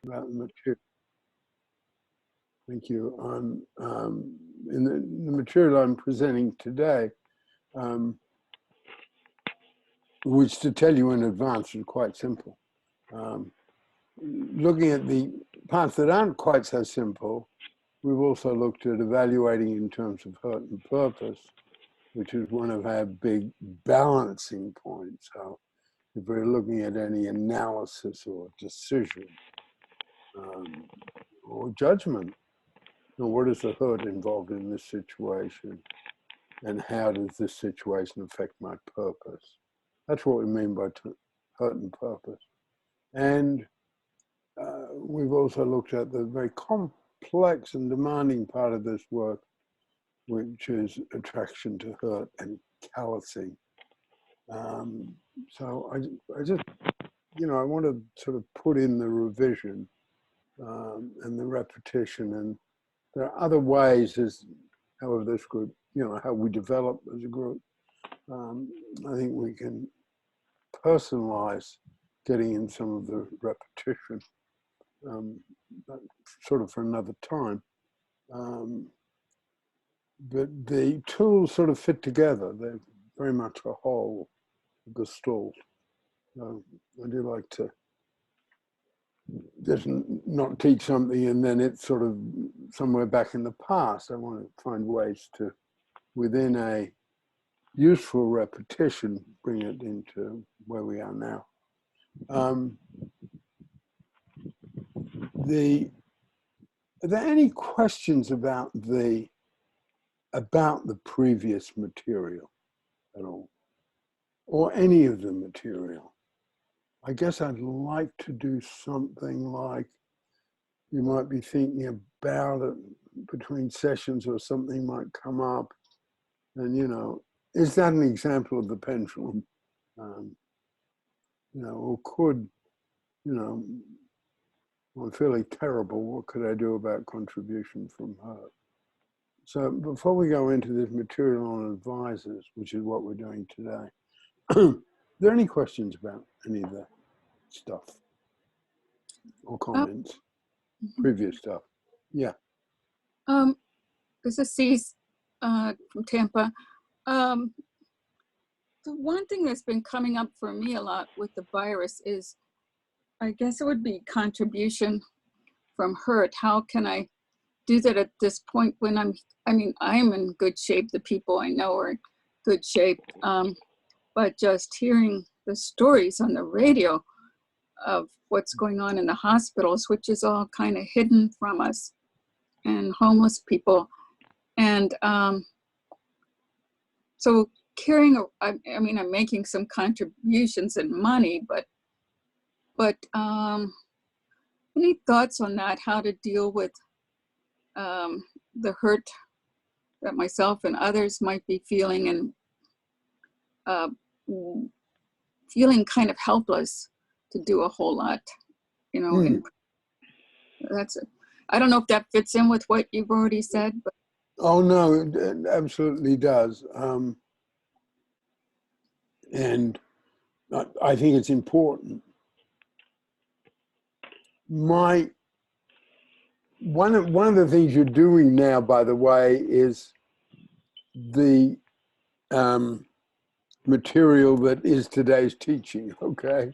about the material. Thank you. In the material I'm presenting today, which to tell you in advance is quite simple. Looking at the parts that aren't quite so simple, we've also looked at evaluating in terms of hurt and purpose, which is one of our big balancing points. So if we're looking at any analysis or decision or judgment, what is the hurt involved in this situation? And how does this situation affect my purpose? That's what we mean by hurt and purpose. And we've also looked at the very complex and demanding part of this work, which is attraction to hurt and callousing. So I just, I want to sort of put in the revision and the repetition, and there are other ways as however this group, how we develop as a group. I think we can personalize getting in some of the repetition, sort of for another time. But the tools sort of fit together. They're very much a whole gestalt. I do like to just not teach something and then it's sort of somewhere back in the past. I want to find ways to, within a useful repetition, bring it into where we are now. Are there any questions about the previous material at all, or any of the material? I guess I'd like to do something like, you might be thinking about it between sessions or something might come up, and is that an example of the pendulum? Or could, I'm fairly terrible, what could I do about contribution from her? So before we go into this material on advisors, which is what we're doing today, are there any questions about any of that stuff or comments? Previous stuff? Yeah. This is C's from Tampa. The one thing that's been coming up for me a lot with the virus is, I guess it would be contribution from hurt. How can I do that at this point when I'm in good shape. The people I know are in good shape. But just hearing the stories on the radio of what's going on in the hospitals, which is all kind of hidden from us, and homeless people. And so I'm making some contributions in money, but any thoughts on that, how to deal with the hurt that myself and others might be feeling, and feeling kind of helpless to do a whole lot, and that's it. I don't know if that fits in with what you've already said, but. Oh no, it absolutely does. And I think it's important. One of the things you're doing now, by the way, is the material that is today's teaching, okay?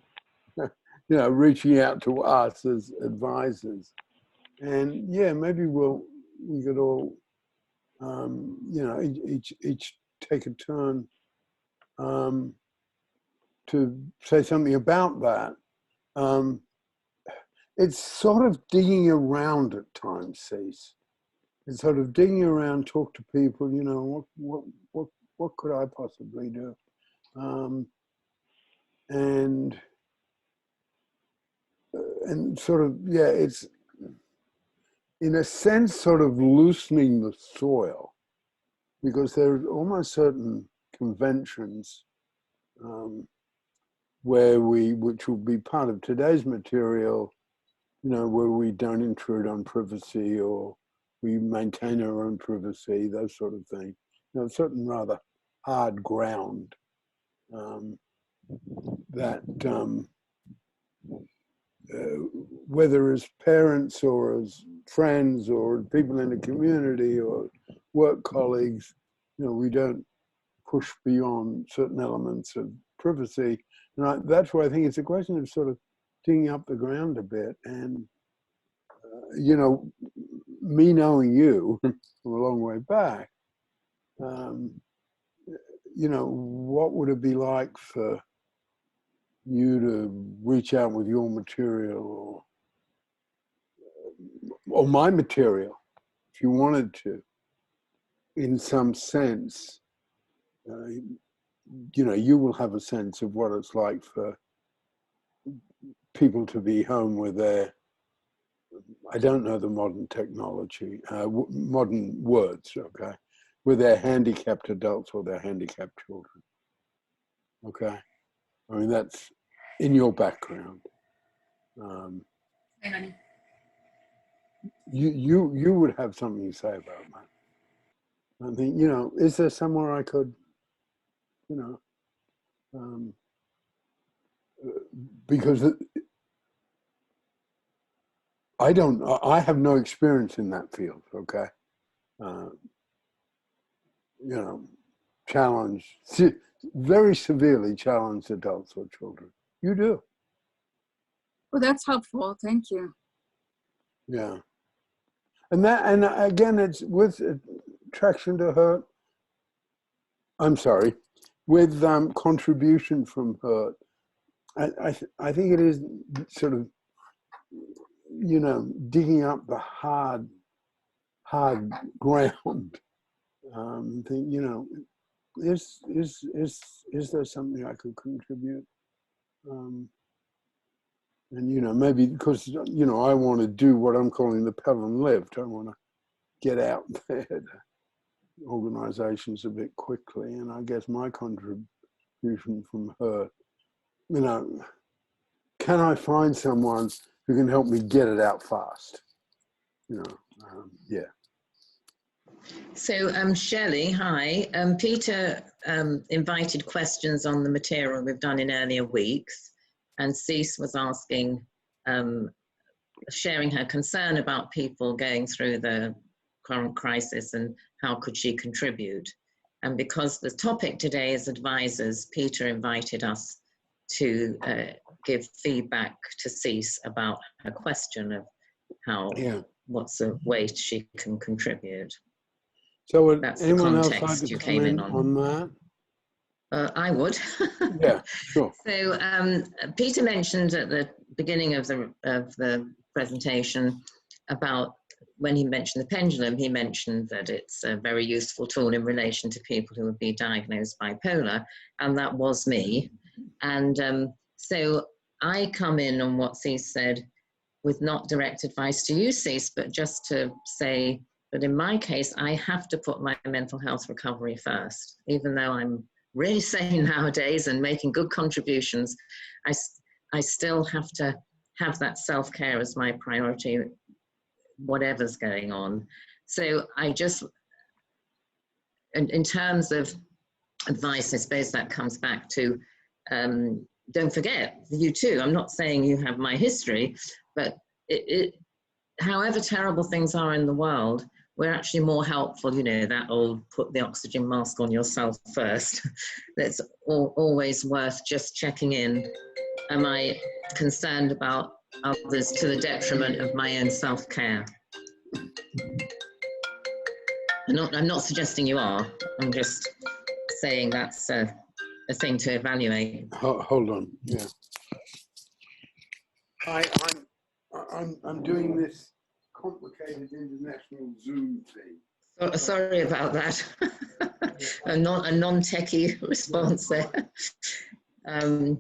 Reaching out to us as advisors. And yeah, maybe we could all, each take a turn to say something about that. It's sort of digging around at times, Cease. It's sort of digging around, talk to people, what could I possibly do? And sort of, yeah, it's in a sense sort of loosening the soil, because there's almost certain conventions which will be part of today's material, where we don't intrude on privacy, or we maintain our own privacy, those sort of things. Certain rather hard ground that whether as parents or as friends or people in the community or work colleagues, we don't push beyond certain elements of privacy. And that's why I think it's a question of sort of digging up the ground a bit. And, me knowing you from a long way back, what would it be like for you to reach out with your material or my material, if you wanted to, in some sense, you will have a sense of what it's like for people to be home with their, I don't know the modern technology, modern words, okay, with their handicapped adults or their handicapped children, okay? I mean, that's in your background. Hey, honey. You would have something to say about that. I think, is there somewhere I could, because I have no experience in that field, okay? Challenge, very severely challenged adults or children. You do. Well, that's helpful. Thank you. Yeah. And again, it's with traction to hurt. I'm sorry, with contribution from hurt. I think it is sort of, digging up the hard ground. Is there something I could contribute? And maybe because I want to do what I'm calling the pedal and lift. I want to get out there to organizations a bit quickly, and I guess my contribution from her, can I find someone who can help me get it out fast? Yeah. So, Shelley, hi. Peter invited questions on the material we've done in earlier weeks, and Cease was asking, sharing her concern about people going through the current crisis and how could she contribute. And because the topic today is advisors, Peter invited us to give feedback to Cease about her question of how, what's a way she can contribute. So would That's anyone the else context like to you come came in in on that? I would. Yeah, sure. So Peter mentioned at the beginning of the presentation about when he mentioned the pendulum, he mentioned that it's a very useful tool in relation to people who would be diagnosed bipolar, and that was me. And so I come in on what Cease said with not direct advice to you, Cease, but just to say that in my case, I have to put my mental health recovery first, even though I'm really sane nowadays and making good contributions. I still have to have that self-care as my priority, whatever's going on. So I just, in terms of advice, I suppose that comes back to, don't forget, you too, I'm not saying you have my history, but however terrible things are in the world, we're actually more helpful, that old put the oxygen mask on yourself first. That's always worth just checking in. Am I concerned about others to the detriment of my own self-care? I'm not suggesting you are. I'm just saying that's a thing to evaluate. Hold on, yeah. I'm doing this complicated international Zoom thing. Sorry about that. a non-techie response there. Does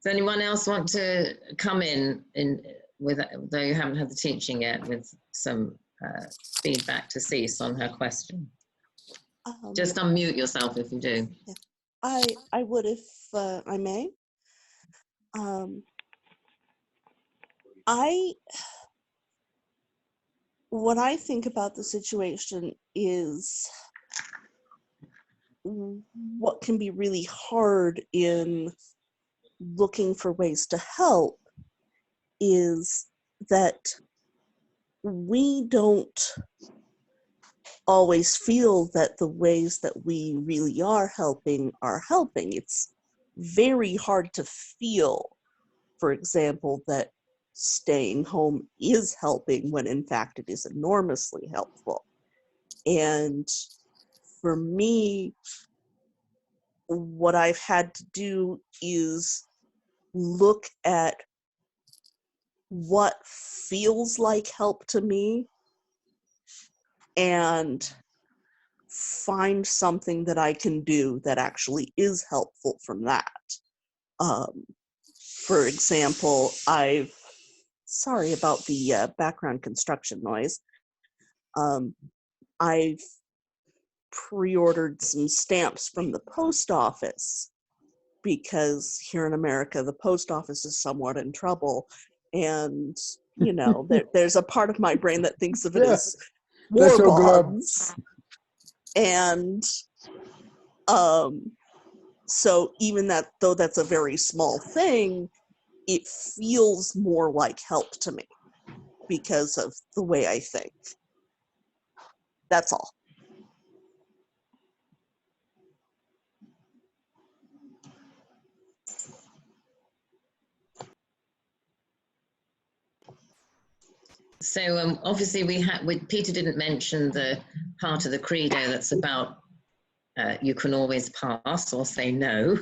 anyone else want to come in with, though you haven't had the teaching yet, with some feedback to Cease on her question? Just unmute yourself if you do. Yeah. I would if I may. What I think about the situation is what can be really hard in looking for ways to help is that we don't always feel that the ways that we really are helping. It's very hard to feel, for example, that staying home is helping when in fact it is enormously helpful. And for me, what I've had to do is look at what feels like help to me and find something that I can do that actually is helpful from that. For example, sorry about the background construction noise. I've pre-ordered some stamps from the post office because here in America, the post office is somewhat in trouble. And, you know, there's a part of my brain that thinks of it as war bonds. And so even that, though that's a very small thing, it feels more like help to me because of the way I think. That's all. So obviously Peter didn't mention the part of the credo that's about you can always pass or say no.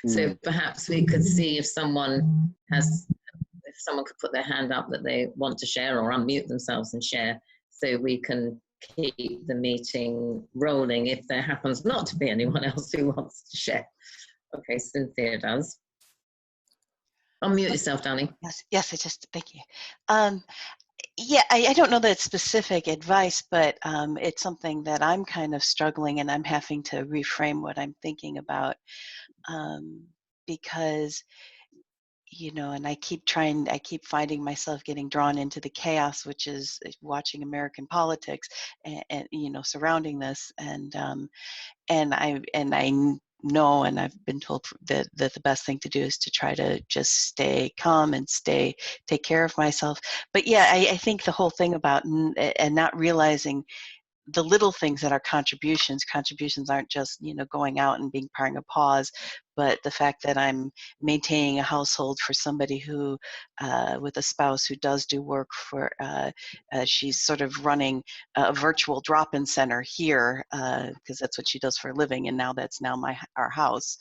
So perhaps we could see if someone could put their hand up that they want to share or unmute themselves and share, so we can keep the meeting rolling if there happens not to be anyone else who wants to share. Okay, Cynthia does. Unmute yourself, darling. Yes, thank you. Yeah, I don't know that it's specific advice, but it's something that I'm kind of struggling, and I'm having to reframe what I'm thinking about, because, you know, and I keep finding myself getting drawn into the chaos, which is watching American politics and you know, surrounding this, and I know, and I've been told that the best thing to do is to try to just stay calm and take care of myself. But yeah, I think the whole thing about and not realizing the little things that are contributions aren't just, you know, going out and being part of a pause, but the fact that I'm maintaining a household for somebody who, with a spouse who does do work for, she's sort of running a virtual drop-in center here, because that's what she does for a living, and now that's our house.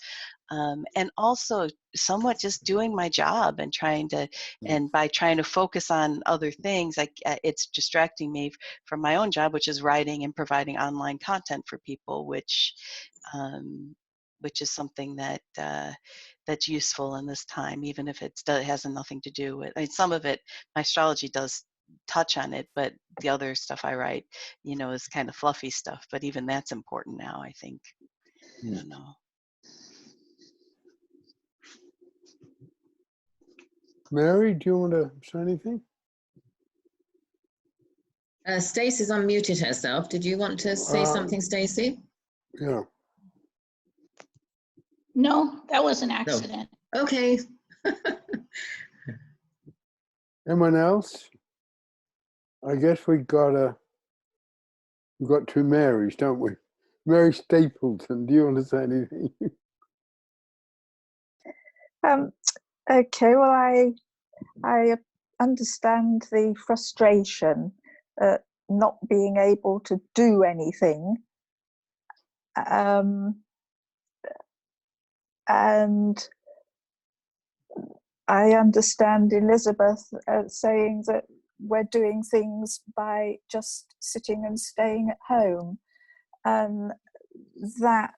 And also somewhat just doing my job and by trying to focus on other things, it's distracting me from my own job, which is writing and providing online content for people, which is something that that's useful in this time, even if it has nothing to do with, I mean, some of it, my astrology does touch on it, but the other stuff I write, you know, is kind of fluffy stuff, but even that's important now, I think. I don't know. Mary, do you want to say anything? Stacey's unmuted herself. Did you want to say something, Stacey? Yeah. No, that was an accident. No. Okay. Anyone else? I guess we've got two Marys, don't we? Mary Stapleton, do you want to say anything? Okay, well, I understand the frustration at not being able to do anything. And I understand Elizabeth saying that we're doing things by just sitting and staying at home. And that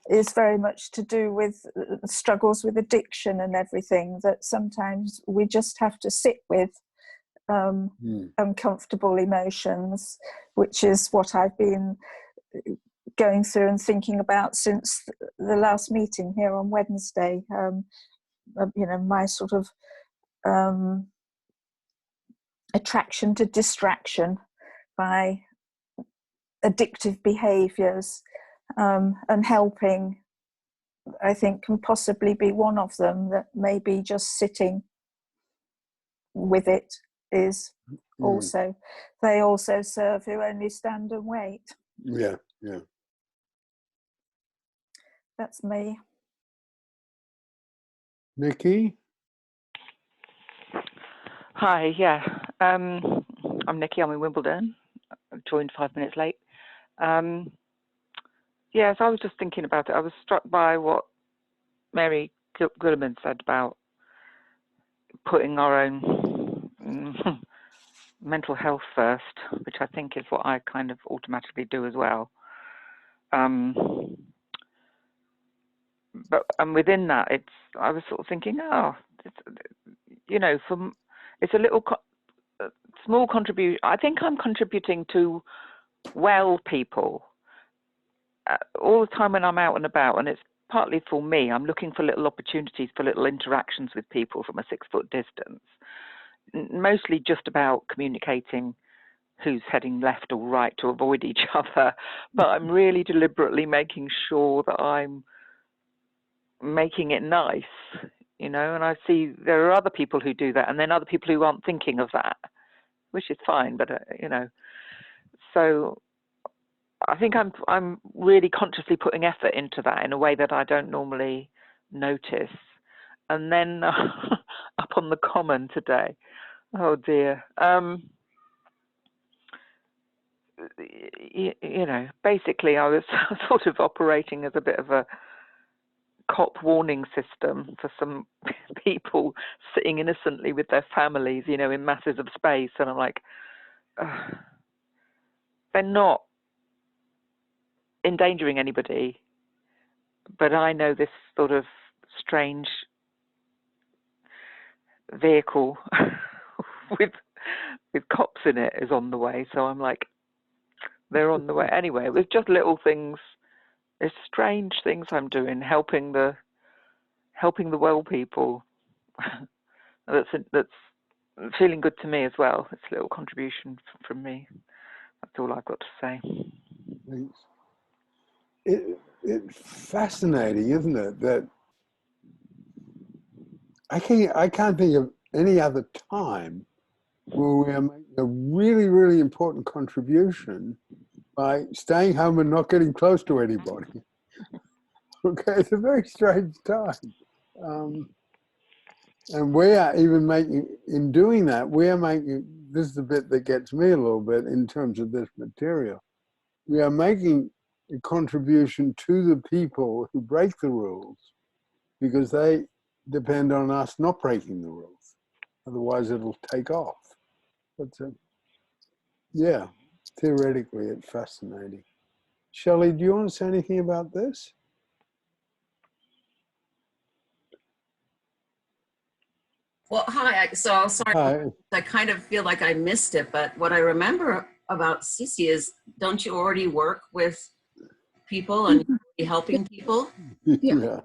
is very much to do with struggles with addiction and everything, that sometimes we just have to sit with uncomfortable emotions, which is what I've been going through and thinking about since the last meeting here on Wednesday. You know, my sort of attraction to distraction by addictive behaviours, and helping I think can possibly be one of them, that maybe just sitting with it is also, they also serve who only stand and wait. Yeah, yeah. That's me. Nikki? Hi, yeah. I'm Nikki, I'm in Wimbledon. I joined 5 minutes late. Yes, I was just thinking about it. I was struck by what Mary Goodman said about putting our own mental health first, which I think is what I kind of automatically do as well. But within that, I was sort of thinking, it's a little small contribution. I think I'm contributing to well people all the time when I'm out and about, and it's partly for me. I'm looking for little opportunities for little interactions with people from a 6-foot distance, mostly just about communicating who's heading left or right to avoid each other. But I'm really deliberately making sure that I'm making it nice, and I see there are other people who do that, and then other people who aren't thinking of that, which is fine, but so I think I'm really consciously putting effort into that in a way that I don't normally notice. And then up on the common today, oh dear, basically I was sort of operating as a bit of a cop warning system for some people sitting innocently with their families, in masses of space, and I'm like, they're not endangering anybody, but I know this sort of strange vehicle with cops in it is on the way, so I'm like, they're on the way anyway. It was just little things, it's strange things I'm doing, helping the well people. that's feeling good to me as well. It's a little contribution from me. That's all I've got to say. Thanks. It's fascinating, isn't it, that I can't think of any other time where we are making a really, really important contribution by staying home and not getting close to anybody. Okay, it's a very strange time. And we are even making, in doing that, we are making, this is the bit that gets me a little bit in terms of this material. We are making a contribution to the people who break the rules because they depend on us not breaking the rules. Otherwise it'll take off. But yeah, theoretically it's fascinating. Shelley, do you want to say anything about this? Well, hi. So sorry, Hi. I kind of feel like I missed it, but what I remember about Cece is, don't you already work with people and you're helping people? Yeah.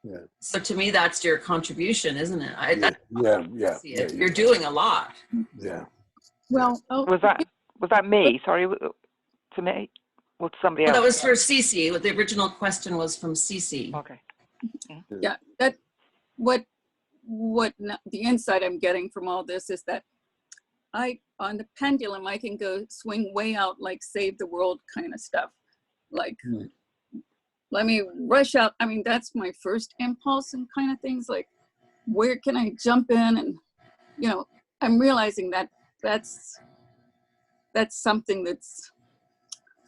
Yeah. So to me, that's your contribution, isn't it? Yeah. You're doing a lot. Yeah. Well, Was that me? Sorry, to me? Or to somebody else? That was for Cece. The original question was from Cece. Okay. yeah, that what the insight I'm getting from all this is that on the pendulum, I can go swing way out, like save the world kind of stuff. Like, let me rush out. I mean, that's my first impulse and kind of things, like, where can I jump in? And, I'm realizing that that's something that's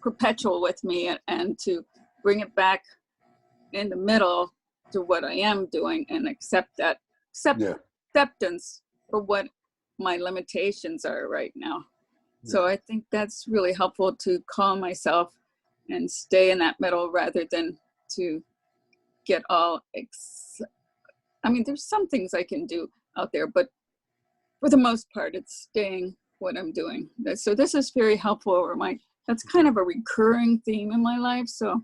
perpetual with me, and to bring it back in the middle to what I am doing and acceptance for what my limitations are right now. So I think that's really helpful, to calm myself and stay in that middle rather than to get all I mean, there's some things I can do out there, but for the most part, it's staying what I'm doing. So this is very helpful. That's kind of a recurring theme in my life. So,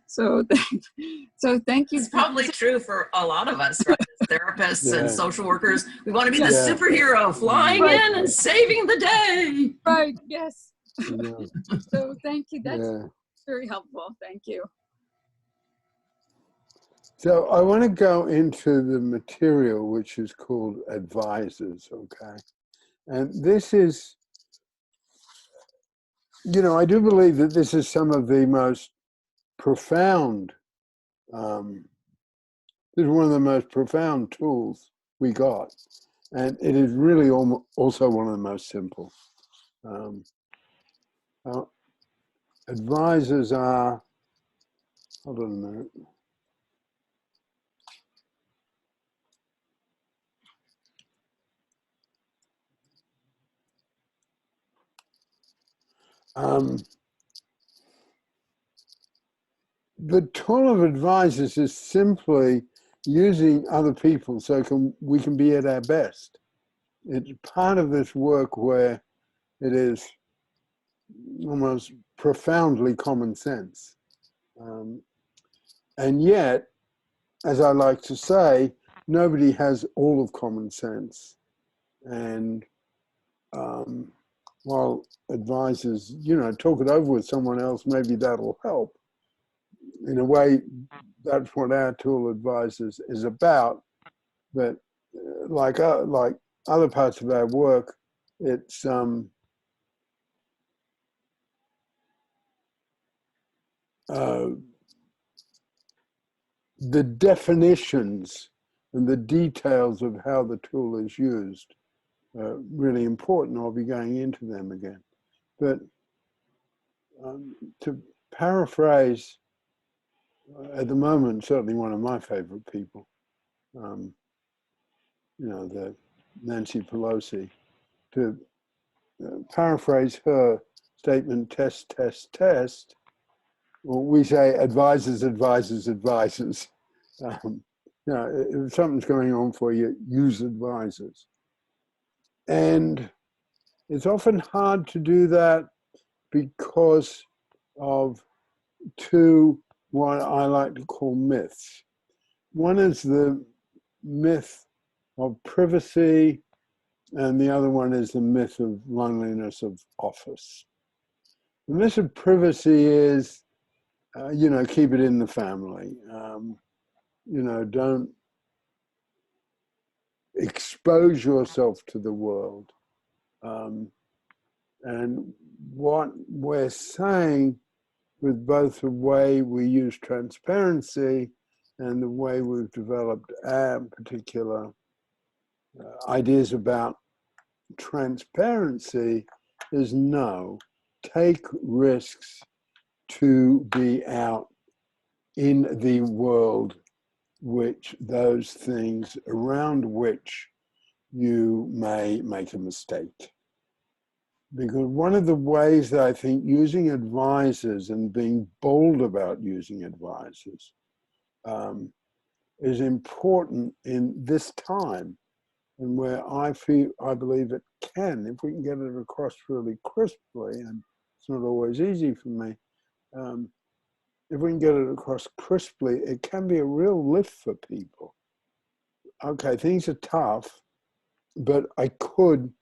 so thank you. It's probably true for a lot of us, right? As therapists and social workers, we want to be the superhero flying in and saving the day. Right. Yes. So thank you. That's very helpful. Thank you. So I want to go into the material which is called advisors, okay? And this is, you know, I do believe that this is some of the most profound, this is one of the most profound tools we got. And it is really also one of the most simple. Advisors are, hold on a minute. The tool of advisors is simply using other people so we can be at our best. It's part of this work where it is almost profoundly common sense. And yet, as I like to say, nobody has all of common sense. And while advisors, you know, talk it over with someone else, maybe that'll help. In a way, that's what our tool advisors is about. But like other parts of our work, it's the definitions and the details of how the tool is used are really important. I'll be going into them again. But to paraphrase, at the moment, certainly one of my favorite people, you know, the Nancy Pelosi, to paraphrase her statement, test, test, test, well, we say advisors, advisors, advisors. You know, if something's going on for you, use advisors. And it's often hard to do that because of two, what I like to call myths. One is the myth of privacy, and the other one is the myth of loneliness of office. The myth of privacy is, you know, keep it in the family. You know, don't expose yourself to the world. And what we're saying with both the way we use transparency and the way we've developed our particular ideas about transparency is no, take risks to be out in the world, which those things around which you may make a mistake. Because one of the ways that I think using advisors and being bold about using advisors is important in this time, and where I believe it can, if we can get it across really crisply, and it's not always easy for me, if we can get it across crisply, it can be a real lift for people. Okay, things are tough, but I could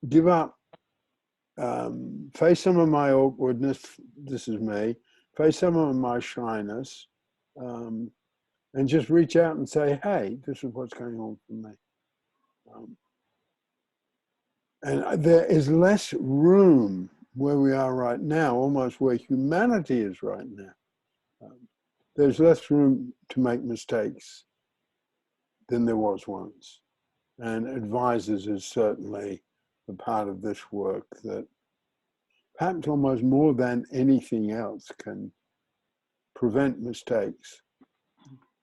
give up, face some of my awkwardness, this is me, face some of my shyness, and just reach out and say, hey, this is what's going on for me. And there is less room where we are right now, almost where humanity is right now. There's less room to make mistakes than there was once. And advisors is certainly a part of this work that perhaps almost more than anything else can prevent mistakes.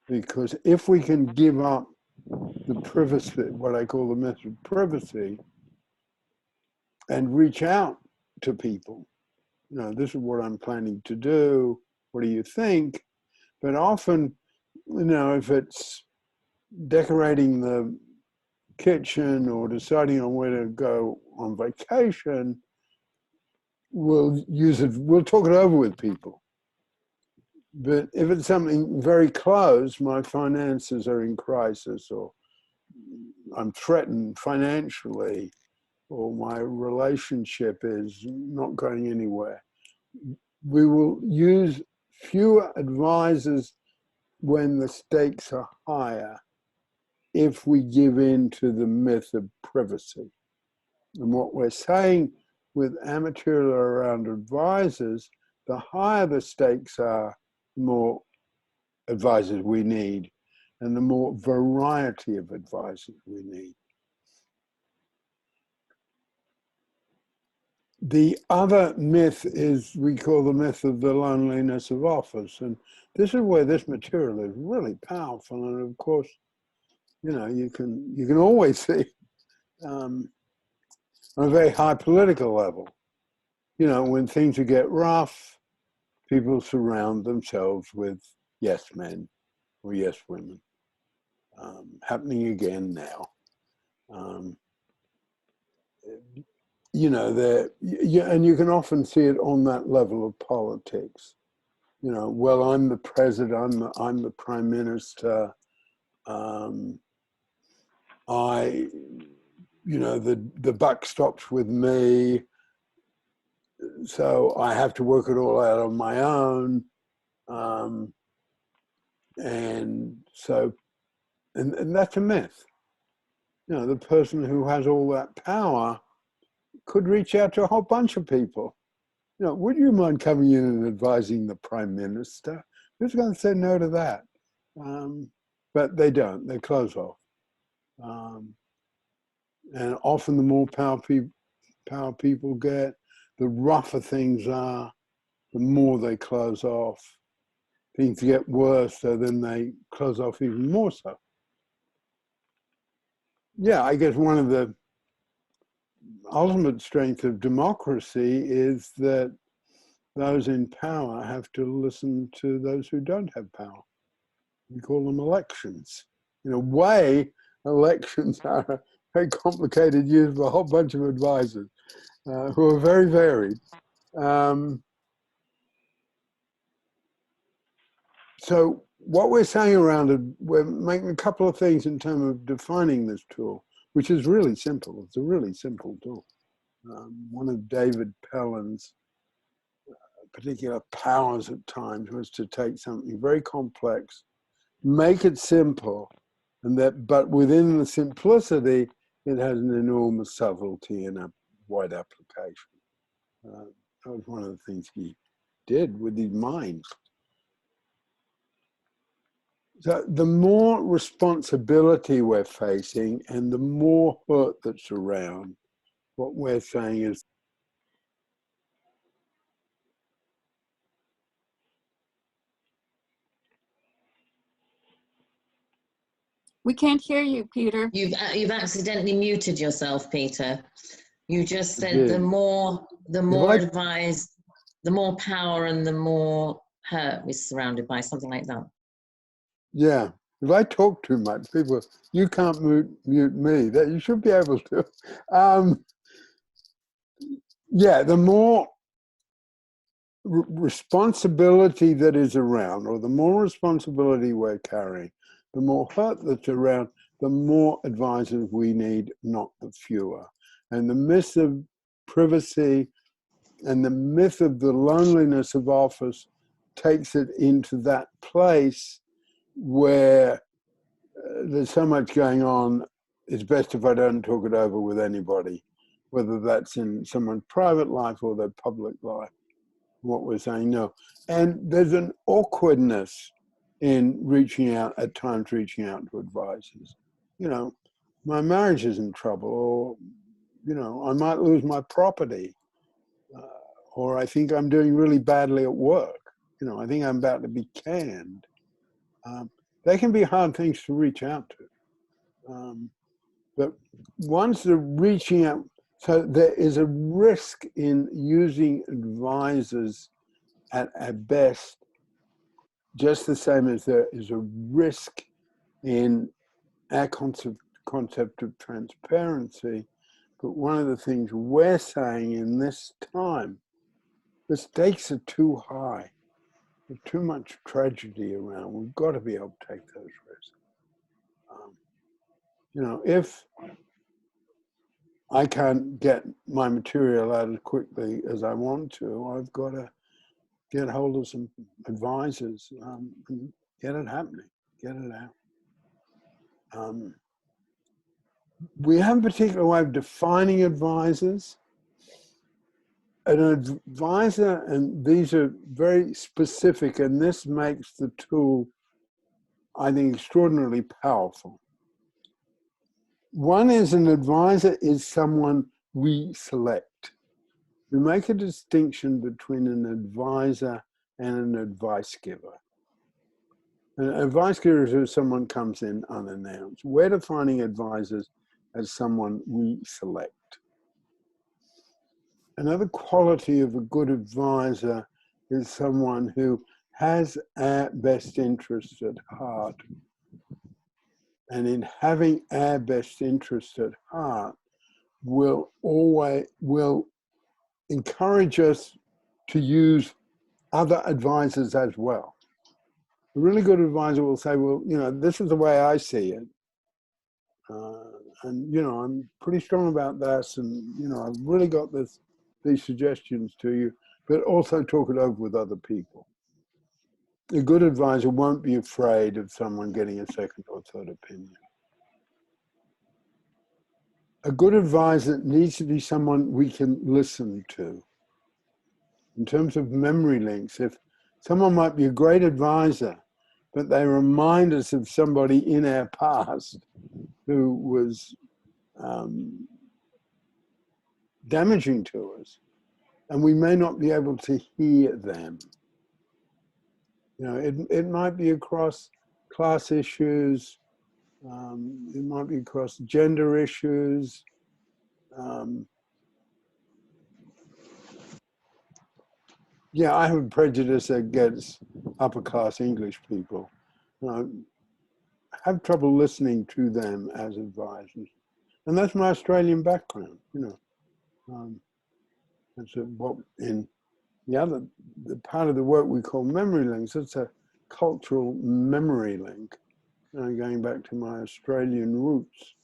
Because if we can give up the privacy, what I call the myth of privacy, and reach out to people, you know, this is what I'm planning to do, what do you think? But often, you know, if it's decorating the kitchen or deciding on where to go on vacation, we'll talk it over with people. But if it's something very close, my finances are in crisis, or I'm threatened financially, or my relationship is not going anywhere, we will use fewer advisors when the stakes are higher if we give in to the myth of privacy. And what we're saying with amateur around advisors, the higher the stakes are, the more advisors we need, and the more variety of advisors we need. The other myth is, we call the myth of the loneliness of office. And this is where this material is really powerful. And of course, you know, you can always see on a very high political level, you know, when things get rough, people surround themselves with yes men or yes women. Happening again now. You know, and you can often see it on that level of politics. You know, well, I'm the president, I'm the prime minister. You know, the buck stops with me, so I have to work it all out on my own. And so, and that's a myth. You know, the person who has all that power could reach out to a whole bunch of people. You know, would you mind coming in and advising the prime minister? Who's going to say no to that? But they don't, they close off. And often the more power people get, the rougher things are, the more they close off. Things get worse, so then they close off even more so. Yeah, I guess one of the ultimate strengths of democracy is that those in power have to listen to those who don't have power. We call them elections. In a way, elections are a very complicated use of a whole bunch of advisors who are very varied. So what we're saying around it, we're making a couple of things in terms of defining this tool, which is really simple. It's a really simple tool. One of David Pellin's particular powers at times was to take something very complex, make it simple, and but within the simplicity, it has an enormous subtlety and a wide application. That was one of the things he did with his mind. So the more responsibility we're facing and the more hurt that's around, what we're saying is, We can't hear you, Peter. You've accidentally muted yourself, Peter. You just said did. the more I- advised, the more power and the more hurt we're surrounded by, something like that. yeah, if I talk too much, people, you can't mute me. That you should be able to. Yeah, the more responsibility that is around, or the more responsibility we're carrying, the more hurt that's around, the more advisors we need, not the fewer. And the myth of privacy and the myth of the loneliness of office takes it into that place where there's so much going on, it's best if I don't talk it over with anybody, whether that's in someone's private life or their public life. What we're saying, no. And there's an awkwardness in reaching out, at times reaching out to advisors. You know, my marriage is in trouble, or, you know, I might lose my property, or I think I'm doing really badly at work. You know, I think I'm about to be canned. They can be hard things to reach out to. But once they're reaching out, so there is a risk in using advisors at best, just the same as there is a risk in our concept of transparency. But one of the things we're saying in this time, the stakes are too high. There's too much tragedy around. We've got to be able to take those risks. You know, if I can't get my material out as quickly as I want to, I've got to get hold of some advisors. Get it happening. Get it out. We have a particular way of defining advisors. An advisor, and these are very specific, and this makes the tool, I think, extraordinarily powerful. One is an advisor is someone we select. We make a distinction between an advisor and an advice giver. An advice giver is someone comes in unannounced. We're defining advisors as someone we select. Another quality of a good advisor is someone who has our best interest at heart. And in having our best interest at heart, will encourage us to use other advisors as well. A really good advisor will say, well, you know, this is the way I see it. And, you know, I'm pretty strong about this. And, you know, I've really got these suggestions to you, but also talk it over with other people. A good advisor won't be afraid of someone getting a second or third opinion. A good advisor needs to be someone we can listen to. In terms of memory links, if someone might be a great advisor, but they remind us of somebody in our past who was damaging to us, and we may not be able to hear them. You know, it might be across class issues, it might be across gender issues, yeah, I have a prejudice against upper class English people. I have trouble listening to them as advisors. And that's my Australian background, you know. That's what in the part of the work we call memory links, it's a cultural memory link, going back to my Australian roots,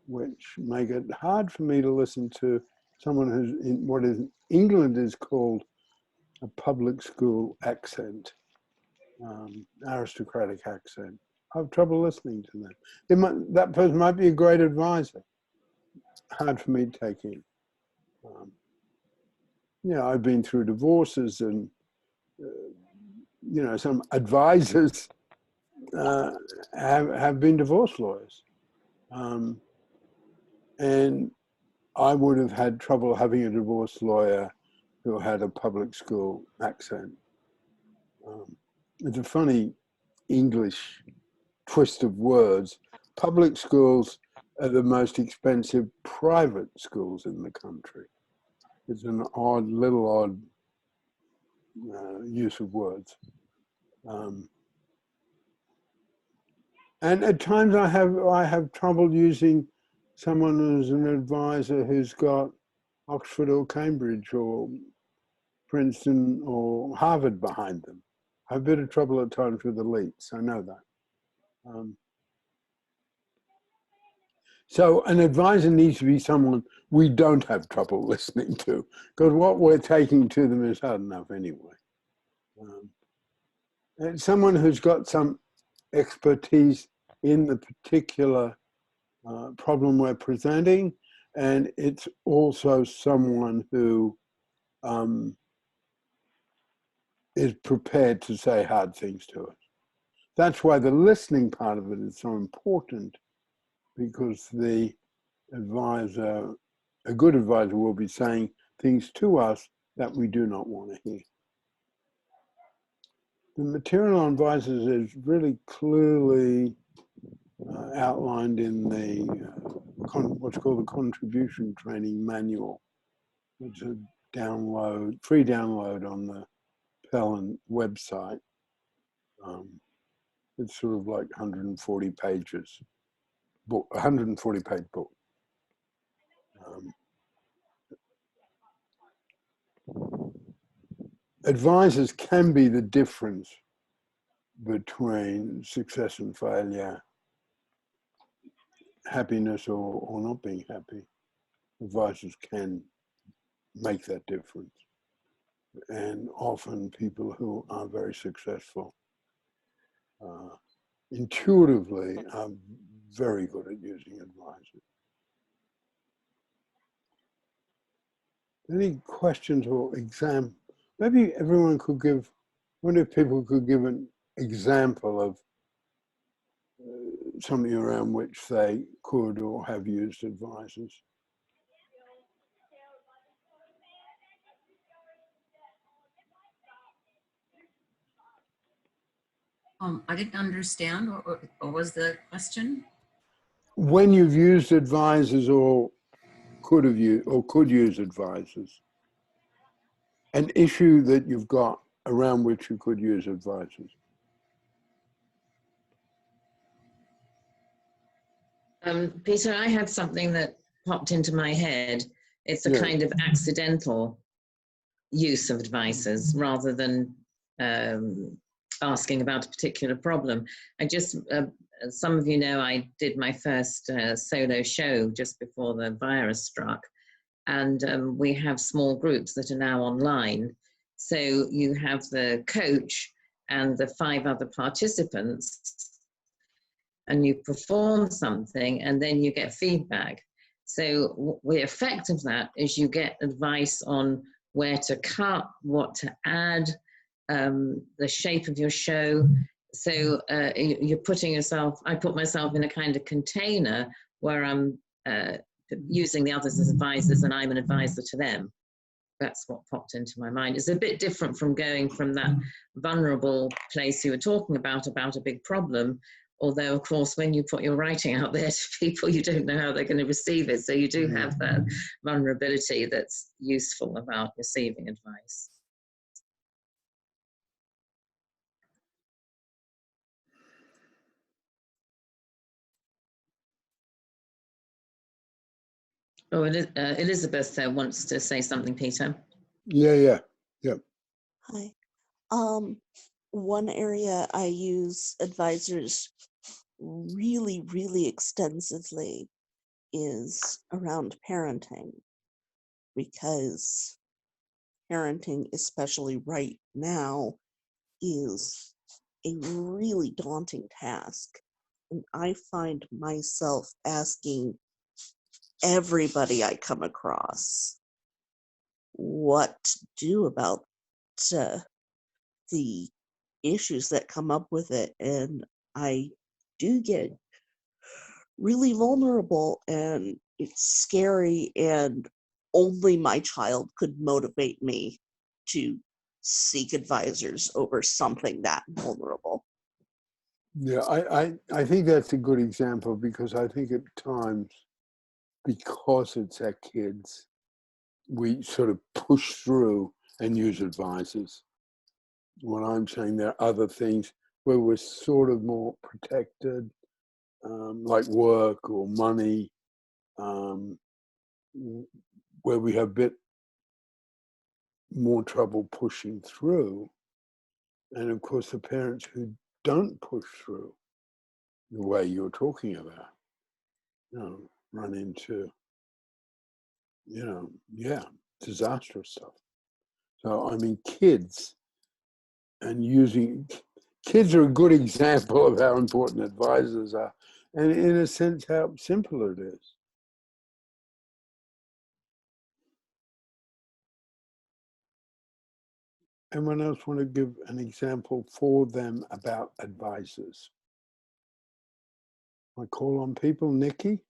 which make it hard for me to listen to someone who's in what is England is called a public school accent, aristocratic accent. I have trouble listening to them. That person might be a great advisor. Hard for me to take in. You know, I've been through divorces, and you know, some advisors have been divorce lawyers, and I would have had trouble having a divorce lawyer who had a public school accent. It's a funny English twist of words. Public schools are the most expensive private schools in the country. It's an odd use of words. And at times I have trouble using someone as an advisor who's got Oxford or Cambridge or Princeton or Harvard behind them. I have a bit of trouble at times with elites, I know that. So an advisor needs to be someone we don't have trouble listening to, because what we're taking to them is hard enough anyway. And someone who's got some expertise in the particular problem we're presenting, and it's also someone who is prepared to say hard things to us. That's why the listening part of it is so important, because the advisor, a good advisor, will be saying things to us that we do not want to hear. The material on advisors is really clearly outlined in the what's called the contribution training manual. It's a free download on the Pellon website. It's sort of like 140 pages, 140 page book. Advisors can be the difference between success and failure, happiness or not being happy. Advisors can make that difference. And often people who are very successful intuitively are very good at using advisors. Any questions or maybe everyone could give, I wonder if people could give an example of something around which they could or have used advisors. I didn't understand, or was the question? When you've used advisors or could use advisors, an issue that you've got around which you could use advisors. Peter, I had something that popped into my head. It's a kind of accidental use of advisors rather than asking about a particular problem. Some of you know I did my first solo show just before the virus struck, and we have small groups that are now online. So you have the coach and the 5 other participants, and you perform something and then you get feedback. So the effect of that is you get advice on where to cut, what to add, the shape of your show. So you're putting yourself, I put myself in a kind of container where I'm using the others as advisors and I'm an advisor to them. That's what popped into my mind. It's a bit different from going from that vulnerable place you were talking about a big problem. Although, of course, when you put your writing out there to people, you don't know how they're going to receive it. So you do have that vulnerability that's useful about receiving advice. Oh, Elizabeth wants to say something, Peter. Yeah. Hi. One area I use advisors really, really extensively is around parenting, because parenting, especially right now, is a really daunting task. And I find myself asking everybody I come across what to do about the issues that come up with it. And I do get really vulnerable, and it's scary, and only my child could motivate me to seek advisors over something that vulnerable. Yeah, I think that's a good example, because I think at times, because it's our kids, we sort of push through and use advisors. What I'm saying, there are other things where we're sort of more protected, like work or money, where we have a bit more trouble pushing through. And of course, the parents who don't push through the way you're talking about, run into, disastrous stuff. So, I mean, kids are a good example of how important advisors are, and in a sense, how simple it is. Anyone else want to give an example for them about advisors? I call on people. Nikki?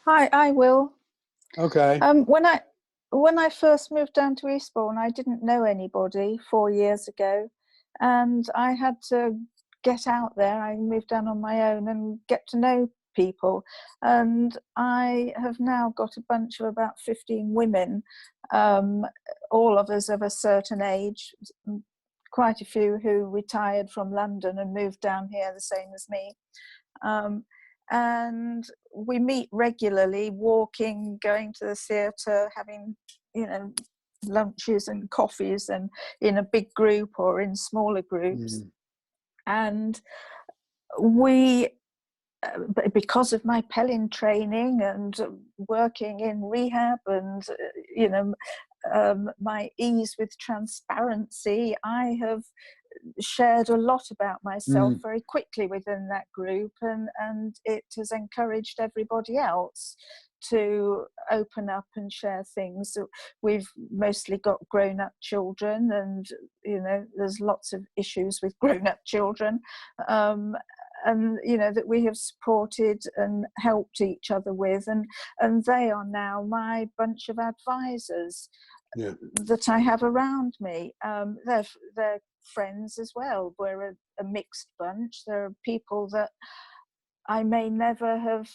Hi, I will. Okay. When I first moved down to Eastbourne, I didn't know anybody 4 years ago, and I had to get out there. I moved down on my own and get to know people, and I have now got a bunch of about 15 women, all of us of a certain age, quite a few who retired from London and moved down here the same as me. And we meet regularly, walking, going to the theatre, having, lunches and coffees, and in a big group or in smaller groups. And we, because of my Pellin training and working in rehab and, my ease with transparency, I have shared a lot about myself Mm. very quickly within that group, and it has encouraged everybody else to open up and share things. We've mostly got grown-up children, and there's lots of issues with grown-up children, and that we have supported and helped each other with, and they are now my bunch of advisors. Yeah. That I have around me. They're friends as well. We're a mixed bunch. There are people that I may never have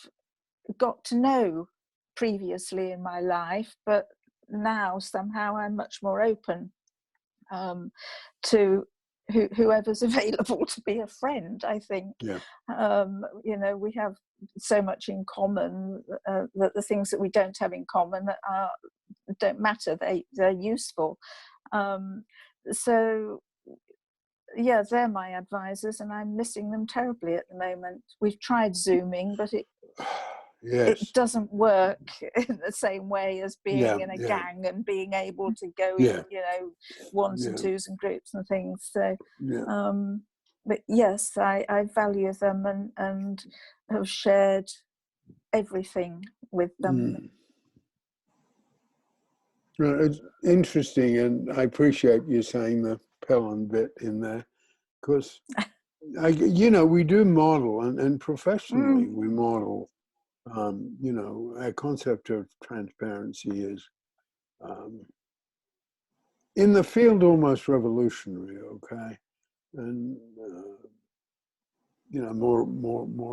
got to know previously in my life, but now somehow I'm much more open to whoever's available to be a friend, I think. Yeah. We have so much in common that the things that we don't have in common don't matter. They're useful. So yeah, they're my advisors, and I'm missing them terribly at the moment. We've tried Zooming, but it Yes. doesn't work in the same way as being Yeah, in a yeah. gang and being able to go Yeah. in, ones and Yeah. twos and groups and things. So, Yeah. but yes, I value them and have shared everything with them. Mm. No, it's interesting, and I appreciate you saying the Pelham bit in there, because we do model, and professionally we model. Our concept of transparency is in the field almost revolutionary. Okay, and more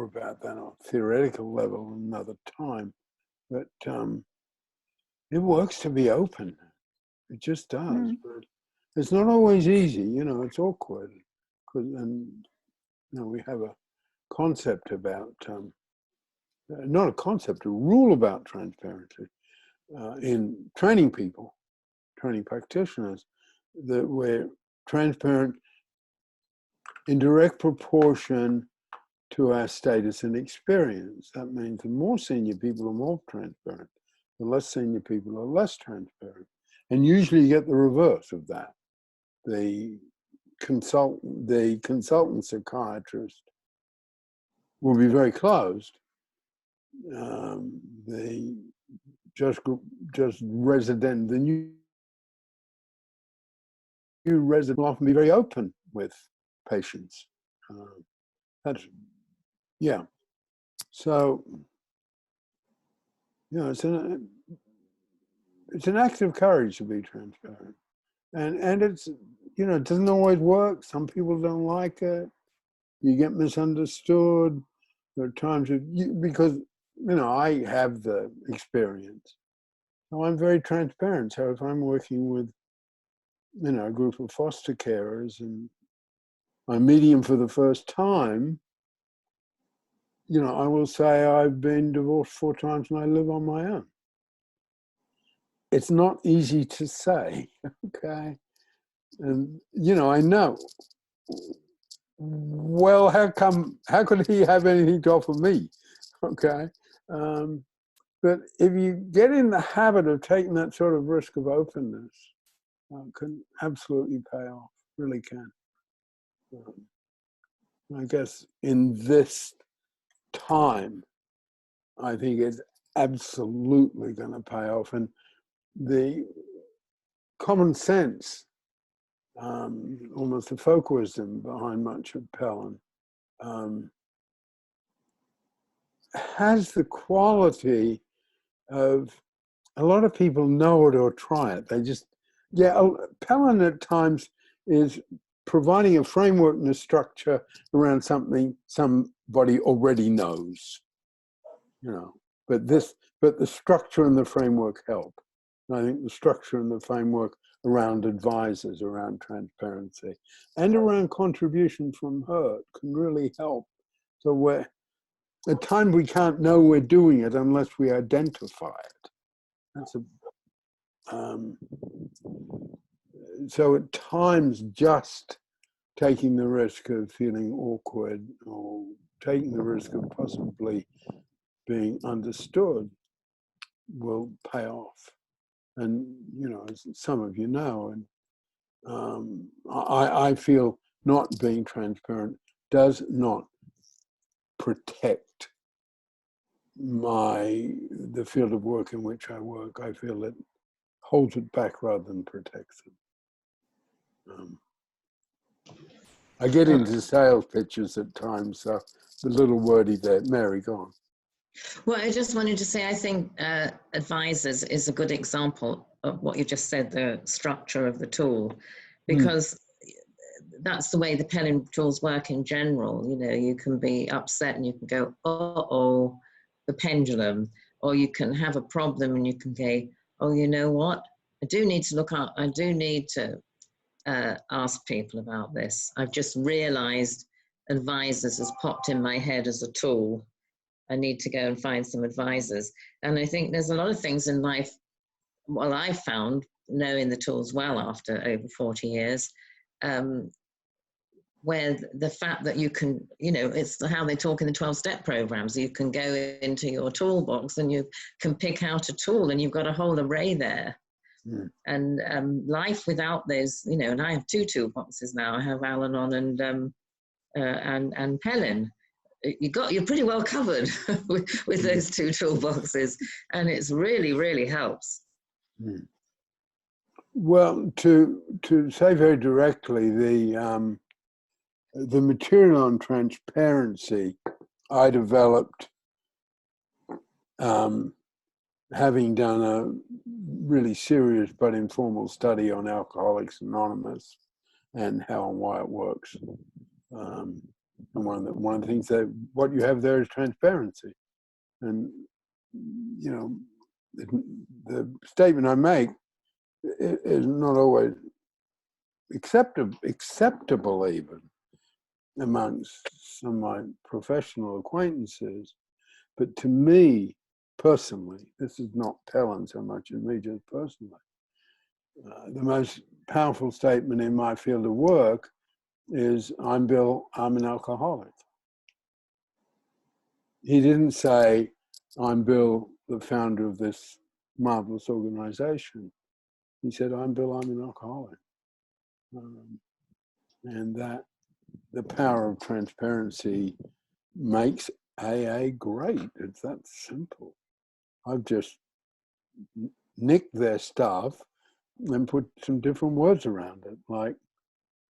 about that on a theoretical level another time, but it works to be open. It just does. But it's not always easy. It's awkward, and we have a concept about not a concept, a rule about transparency in training people, training practitioners, that we're transparent in direct proportion to our status and experience. That means the more senior people are more transparent, the less senior people are less transparent. And usually you get the reverse of that. The consultant psychiatrist will be very closed. The new resident will often be very open with patients. So it's an act of courage to be transparent, and it's it doesn't always work. Some people don't like it. You get misunderstood. There are times because I have the experience, so I'm very transparent. So if I'm working with a group of foster carers and I'm meeting them for the first time, I will say I've been divorced 4 times and I live on my own. It's not easy to say, okay? And, I know, well, how could he have anything to offer me, okay? But if you get in the habit of taking that sort of risk of openness, it can absolutely pay off, really can. I guess in this time, I think it's absolutely going to pay off. And the common sense, almost the folk wisdom behind much of Pelham, has the quality of a lot of people know it or try it. They just, Pelham at times is providing a framework and a structure around something somebody already knows, but the structure and the framework help. And I think the structure and the framework around advisors, around transparency, and around contribution from hurt can really help. So at times we can't know we're doing it unless we identify it. So at times just taking the risk of feeling awkward or taking the risk of possibly being understood will pay off. And, as some of you know, and I feel not being transparent does not protect the field of work in which I work. I feel it holds it back rather than protects it. I get into sales pitches at times, so the little wordy there. Mary, go on. Well, I just wanted to say, I think advisors is a good example of what you just said, the structure of the tool, because that's the way the Pelling tools work in general. You know, you can be upset and you can go, uh-oh, the pendulum, or you can have a problem and you can go, oh, you know what? I do need to look up, I do need to ask people about this. I've just realized advisors has popped in my head as a tool. I need to go and find some advisors. And I think there's a lot of things in life, well, I've found, knowing the tools well after over 40 years, where the fact that you can, you know, it's how they talk in the 12-step programs. You can go into your toolbox and you can pick out a tool and you've got a whole array there. And life without those, you know, and I have 2 toolboxes now. I have Al-Anon and Pelling. You're pretty well covered with those 2 toolboxes, and it's really helps. Well, to say very directly, the material on transparency I developed having done a really serious but informal study on Alcoholics Anonymous and how and why it works. And one of the things that what you have there is transparency. And, you know, the statement I make is not always acceptable even amongst some of my professional acquaintances. But to me, personally, this is not telling so much of me, just personally. The most powerful statement in my field of work is, I'm Bill, I'm an alcoholic. He didn't say, I'm Bill, the founder of this marvelous organization. He said, I'm Bill, I'm an alcoholic. And that the power of transparency makes AA great. It's that simple. I've just nicked their stuff and put some different words around it, like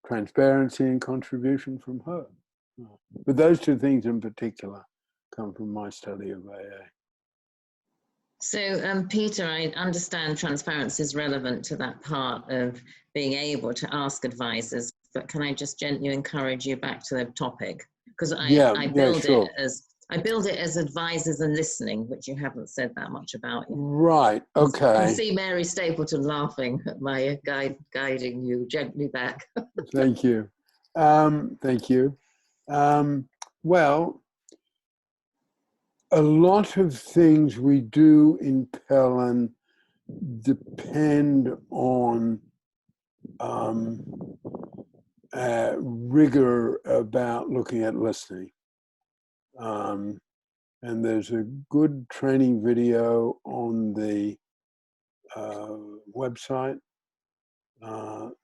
transparency and contribution from her. But those 2 things in particular come from my study of AA. So, Peter, I understand transparency is relevant to that part of being able to ask advisors, but can I just gently encourage you back to the topic? Because I build it as advisors and listening, which you haven't said that much about. Right, okay. I can see Mary Stapleton laughing at my guiding you gently back. Thank you. Thank you. Well, a lot of things we do in Pelling depend on rigor about looking at listening. And there's a good training video on the website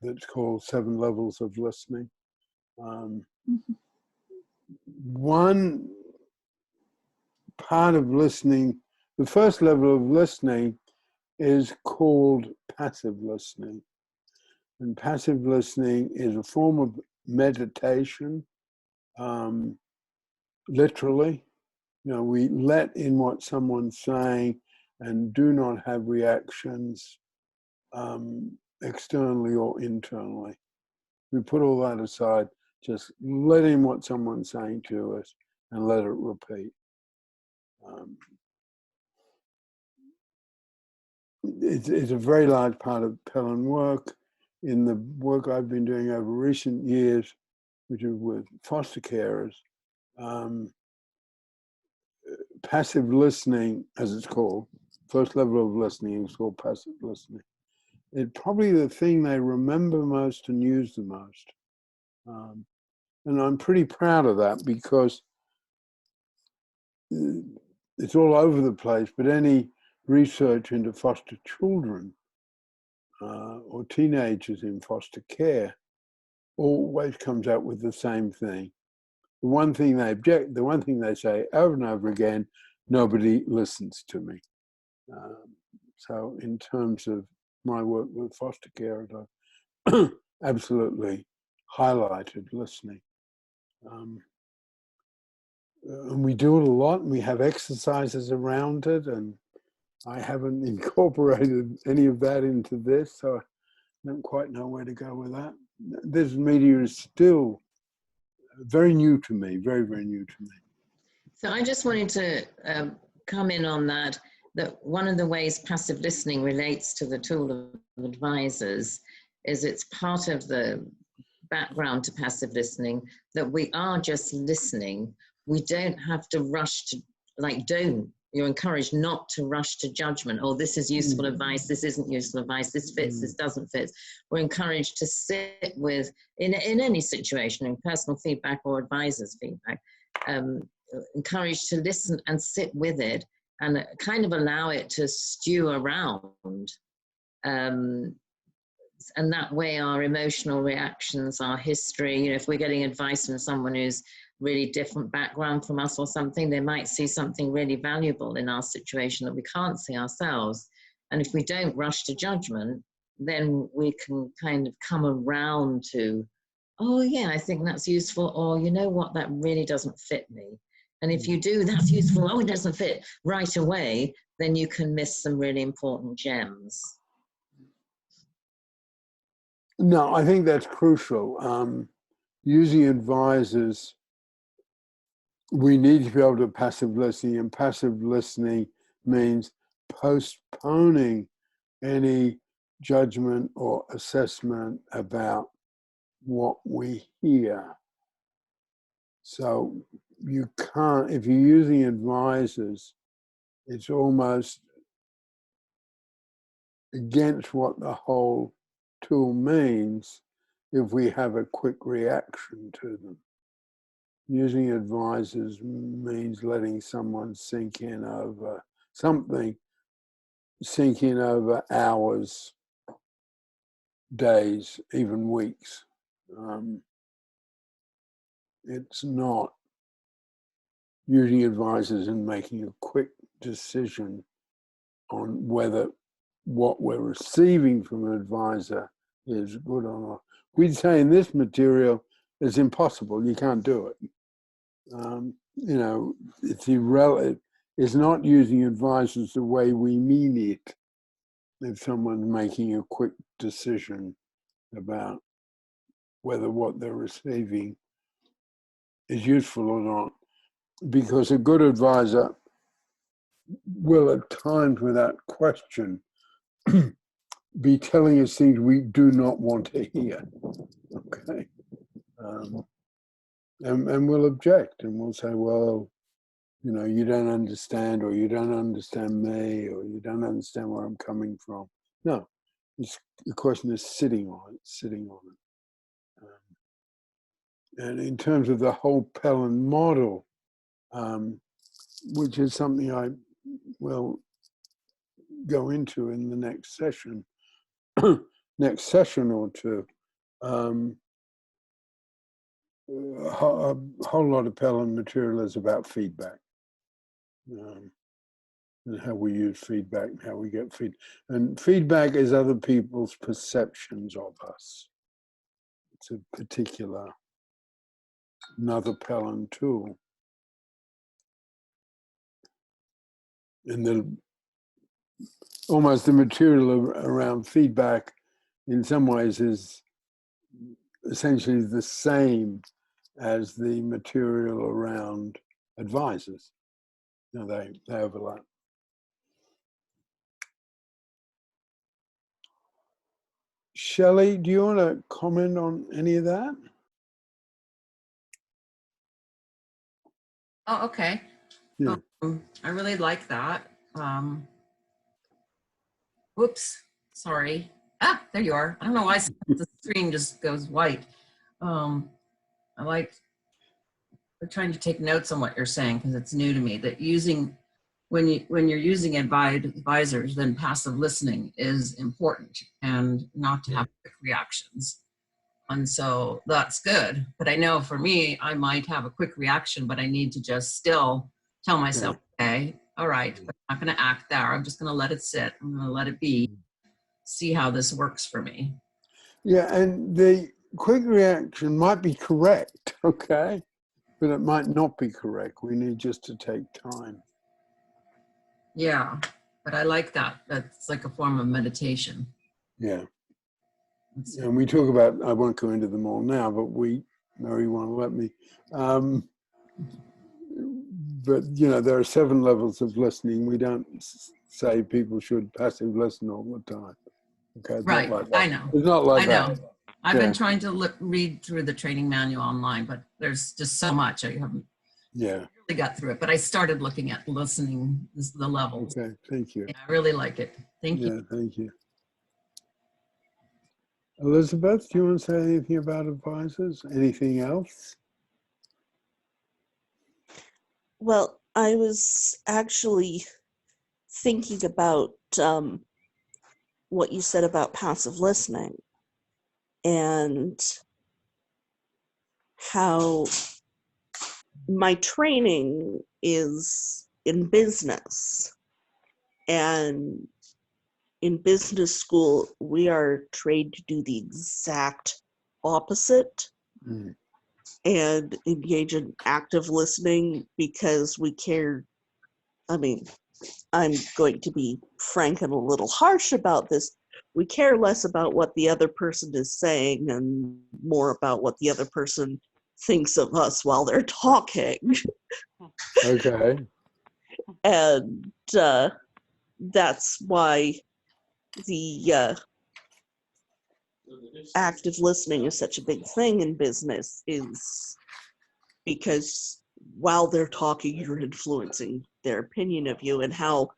that's called 7 Levels of Listening. One part of listening, the first level of listening is called passive listening. And passive listening is a form of meditation, literally. You know, we let in what someone's saying and do not have reactions externally or internally. We put all that aside, just let in what someone's saying to us and let it repeat. It's a very large part of Pelling work. In the work I've been doing over recent years, which is with foster carers, passive listening, as it's called, first level of listening is called passive listening. It's probably the thing they remember most and use the most. And I'm pretty proud of that because it's all over the place, but any research into foster children or teenagers in foster care always comes out with the same thing. The one thing they object, the one thing they say over and over again, nobody listens to me. So in terms of my work with foster care, I've absolutely highlighted listening. And we do it a lot, and we have exercises around it, and I haven't incorporated any of that into this, so I don't quite know where to go with that. This media is still very new to me, very, very new to me. So I just wanted to come in on that one of the ways passive listening relates to the tool of advisors is it's part of the background to passive listening that we are just listening. We don't have to rush to, you're encouraged not to rush to judgment. Oh, this is useful advice, this isn't useful advice, this fits, this doesn't fit. We're encouraged to sit with, in any situation, in personal feedback or advisors' feedback, encouraged to listen and sit with it and kind of allow it to stew around. And that way our emotional reactions, our history, if we're getting advice from someone who's really different background from us or something, they might see something really valuable in our situation that we can't see ourselves. And if we don't rush to judgment, then we can kind of come around to, oh yeah, I think that's useful, or you know what, that really doesn't fit me. And if you do, that's useful, oh, it doesn't fit right away, then you can miss some really important gems. No, I think that's crucial. Using advisors, we need to be able to passive listening, and passive listening means postponing any judgment or assessment about what we hear. So you can't, if you're using advisors, it's almost against what the whole tool means if we have a quick reaction to them. Using advisors means letting someone sink in over something, sink in over hours, days, even weeks. It's not using advisors and making a quick decision on whether what we're receiving from an advisor is good or not. We'd say in this material, it's impossible, you can't do it. It's irrelevant. It's not using advisors the way we mean it if someone's making a quick decision about whether what they're receiving is useful or not. Because a good advisor will at times without question be telling us things we do not want to hear, okay? And we'll object and we'll say, well, you don't understand, or you don't understand me, or you don't understand where I'm coming from. No, the question is sitting on it. And in terms of the whole Pelham model, which is something I will go into in the next session, next session or two, a whole lot of Pelham material is about feedback. And how we use feedback, and how we get feedback. And feedback is other people's perceptions of us. It's a particular, another Pelham tool. And almost the material around feedback in some ways is essentially the same as the material around advisors. They overlap. Shelley, do you want to comment on any of that? Oh, okay. Yeah. I really like that. Whoops, sorry. Ah, there you are. I don't know why the screen just goes white. We're trying to take notes on what you're saying because it's new to me, that when you're using advisors, then passive listening is important and not to have quick reactions. And so that's good. But I know for me, I might have a quick reaction, but I need to just still tell myself, okay, all right, but I'm not going to act there. I'm just going to let it sit. I'm going to let it be, see how this works for me. Yeah, and the quick reaction might be correct, okay? But it might not be correct. We need just to take time. Yeah, but I like that. That's like a form of meditation. Yeah. And we talk about, I won't go into them all now, but Mary won't let me. But, you know, there are 7 levels of listening. We don't say people should passive listen all the time. Okay, it's Right, not like that. I know. It's not like I know. that. I've Yeah. been trying to read through the training manual online, but there's just so much. I haven't really got through it. But I started looking at listening, the levels. Okay, thank you. Yeah, I really like it. Thank you. Yeah, thank you. Elizabeth, do you want to say anything about advisors? Anything else? Well, I was actually thinking about what you said about passive listening and how my training is in business. And in business school, we are trained to do the exact opposite and engage in active listening because we care. I mean, I'm going to be frank and a little harsh about this. We care less about what the other person is saying and more about what the other person thinks of us while they're talking. Okay. And that's why the active listening is such a big thing in business, is because while they're talking, you're influencing their opinion of you. And how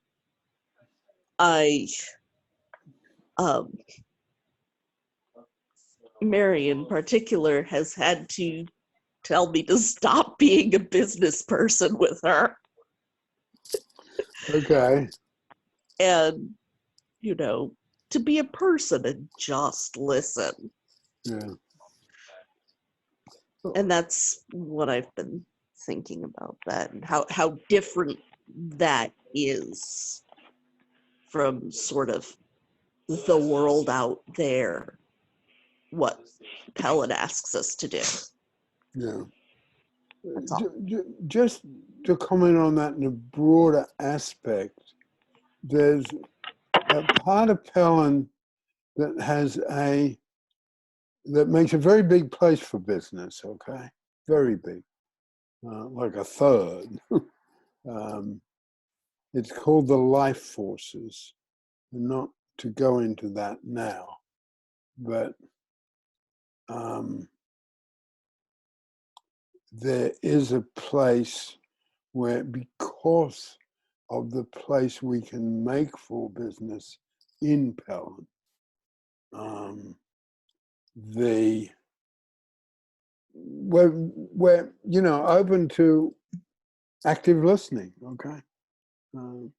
Mary in particular has had to tell me to stop being a business person with her. Okay. And, you know, to be a person and just listen. Yeah. And that's what I've been thinking about, that and how different that is from sort of the world out there, what Pellet asks us to do. Yeah. That's all. Just to comment on that in a broader aspect, there's a part of Pelham that that makes a very big place for business, okay? Very big, like a third. It's called the life forces. And not to go into that now, but there is a place where, because of the place we can make for business in Pelham, we're you know, open to active listening. Okay, you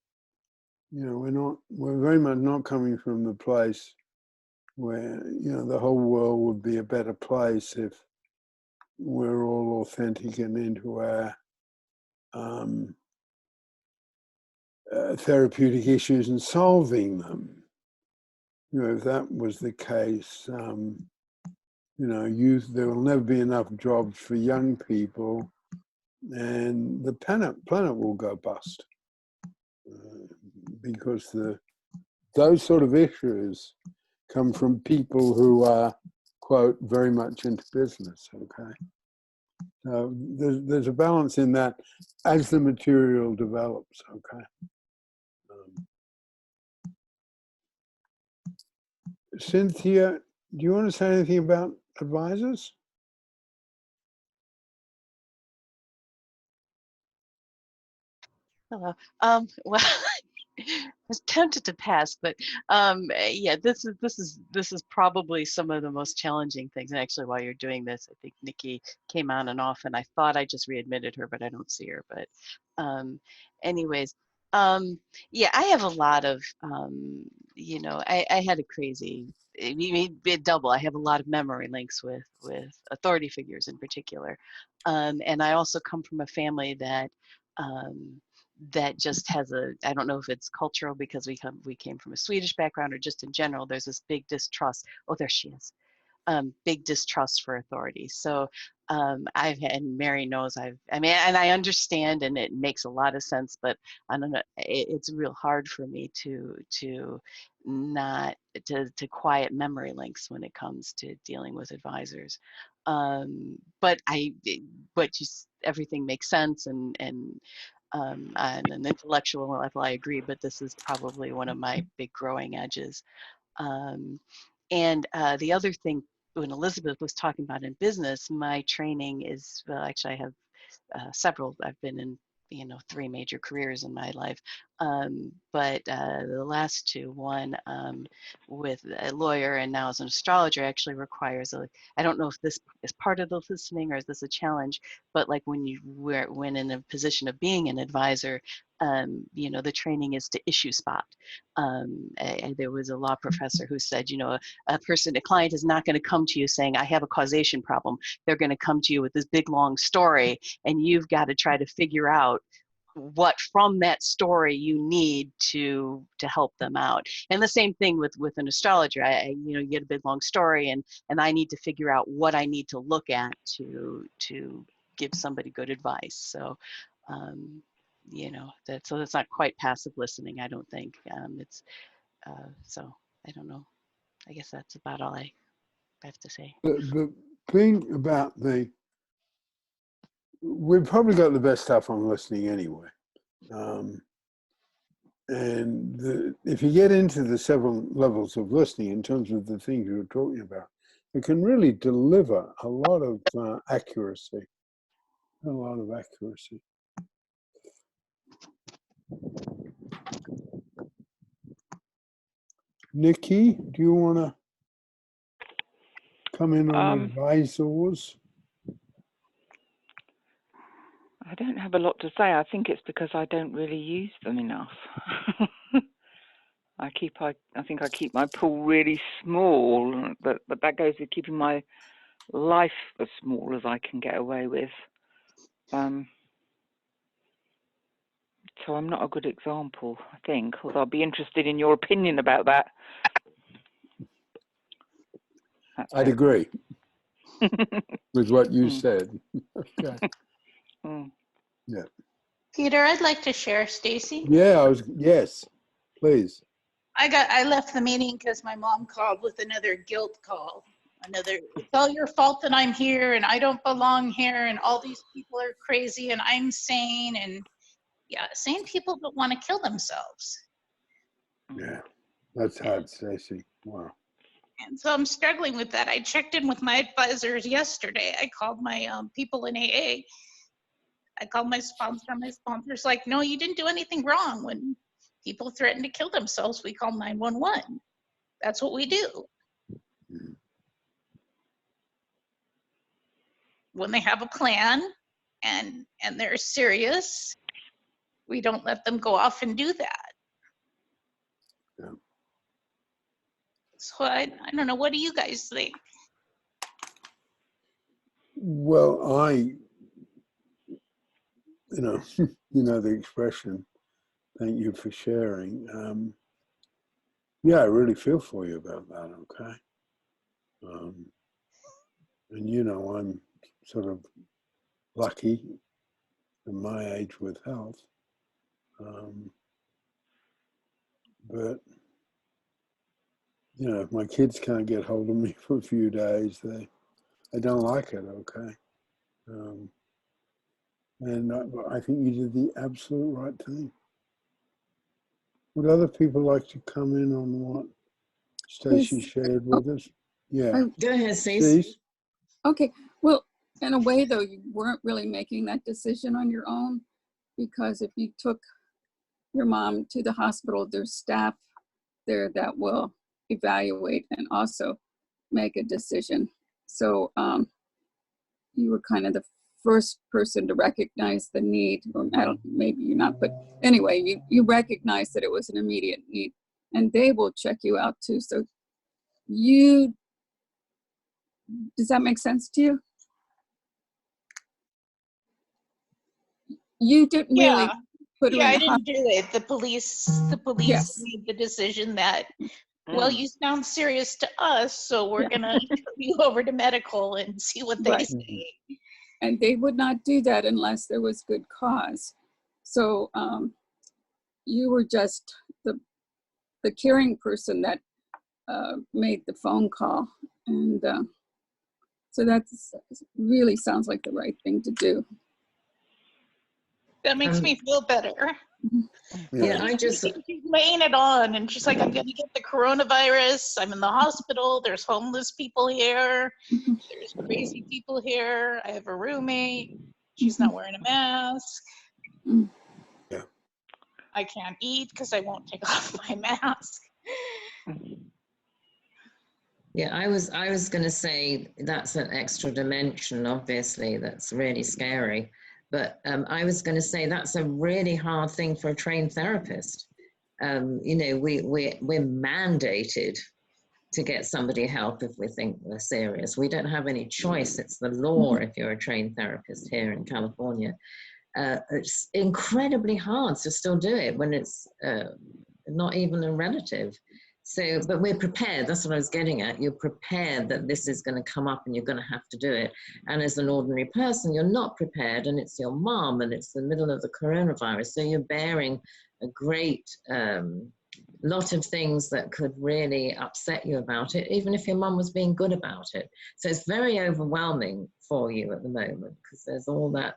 know, we're very much not coming from the place where, you know, the whole world would be a better place if we're all authentic and into our therapeutic issues and solving them. You know, if that was the case, you know, there will never be enough jobs for young people, and the planet will go bust, because those sort of issues come from people who are, quote, very much into business. Okay, there's a balance in that as the material develops. Okay. Cynthia, do you want to say anything about advisors? Hello. Well, I was tempted to pass, but yeah, this is probably some of the most challenging things. And actually, while you're doing this, I think Nikki came on and off, and I thought I just readmitted her, but I don't see her. But anyways, yeah, I have a lot of, you know, I had a crazy double. I have a lot of memory links with authority figures in particular, and I also come from a family that that just has I don't know if it's cultural because we came from a Swedish background or just in general. There's this big distrust. Oh, there she is. Big distrust for authority. So I've had, and Mary knows I mean, and I understand, and it makes a lot of sense, but I don't know, it's real hard for me to not to quiet memory links when it comes to dealing with advisors. But everything makes sense, and on an intellectual level, I agree, but this is probably one of my big growing edges. And the other thing, when Elizabeth was talking about in business, my training is, well, actually I have several. I've been in 3 major careers in my life, but the last 2, one with a lawyer and now as an astrologer, actually requires I don't know if this is part of the listening or is this a challenge, but like when in a position of being an advisor, the training is to issue spot. There was a law professor who said, a client is not going to come to you saying, I have a causation problem. They're going to come to you with this big long story, and you've got to try to figure out what from that story you need to help them out. And the same thing with an astrologer. You get a big long story, and I need to figure out what I need to look at to give somebody good advice. So so that's not quite passive listening, I don't think. So I don't know. I guess that's about all I have to say. The thing about we've probably got the best stuff on listening anyway. And if you get into the several levels of listening in terms of the things you were talking about, it can really deliver a lot of accuracy. A lot of accuracy. Nikki, do you want to come in on advisors? I don't have a lot to say. I think it's because I don't really use them enough. I think I keep my pool really small, but that goes with keeping my life as small as I can get away with. So I'm not a good example, I think, although I'll be interested in your opinion about that. I'd agree with what you said. Okay. Yeah. Peter, I'd like to share, Stacy. Yeah, yes, please. I left the meeting because my mom called with another guilt call. It's all your fault that I'm here and I don't belong here and all these people are crazy and I'm sane, and yeah, sane people don't want to kill themselves. Yeah, that's hard, Stacy. Wow. And so I'm struggling with that. I checked in with my advisors yesterday. I called my people in AA. I called my sponsor. My sponsor's like, no, you didn't do anything wrong. When people threaten to kill themselves, we call 911. That's what we do. When they have a plan and they're serious, we don't let them go off and do that. Yeah. So I don't know. What do you guys think? Well, the expression, thank you for sharing. Yeah, I really feel for you about that, okay? And I'm sort of lucky at my age with health. But if my kids can't get hold of me for a few days, they don't like it, okay? And I think you did the absolute right thing. Would other people like to come in on what Stacey shared with us? Yeah. Go ahead, Stacey. Okay. Well, in a way, though, you weren't really making that decision on your own, because if you took your mom to the hospital, there's staff there that will evaluate and also make a decision. So you were kind of the first person to recognize the need, or maybe you're not, but anyway, you recognize that it was an immediate need, and they will check you out too. So does that make sense to you? You didn't really Yeah. put her Yeah, in I the didn't hospital. do it. The police Yes. made the decision that, well, Mm. you sound serious to us, so we're Yeah. gonna turn you over to medical and see what they Right. say. And they would not do that unless there was good cause. So you were just the caring person that made the phone call. And so that really sounds like the right thing to do. That makes me feel better. Yeah, I just, She's laying it on, and she's like, I'm gonna get the coronavirus. I'm in the hospital. There's homeless people here. There's crazy people here. I have a roommate. She's not wearing a mask. Yeah. I can't eat because I won't take off my mask. yeah, I was going to say that's an extra dimension, obviously, that's really scary. But I was going to say that's a really hard thing for a trained therapist. You know, we're mandated to get somebody help if we think we're serious. We don't have any choice. It's the law if you're a trained therapist here in California. It's incredibly hard to still do it when it's not even a relative. So, but we're prepared. That's what I was getting at. You're prepared that this is going to come up and you're going to have to do it. And as an ordinary person, you're not prepared, and it's your mom, and it's the middle of the coronavirus. So you're bearing a great lot of things that could really upset you about it, even if your mom was being good about it. So it's very overwhelming for you at the moment because there's all that.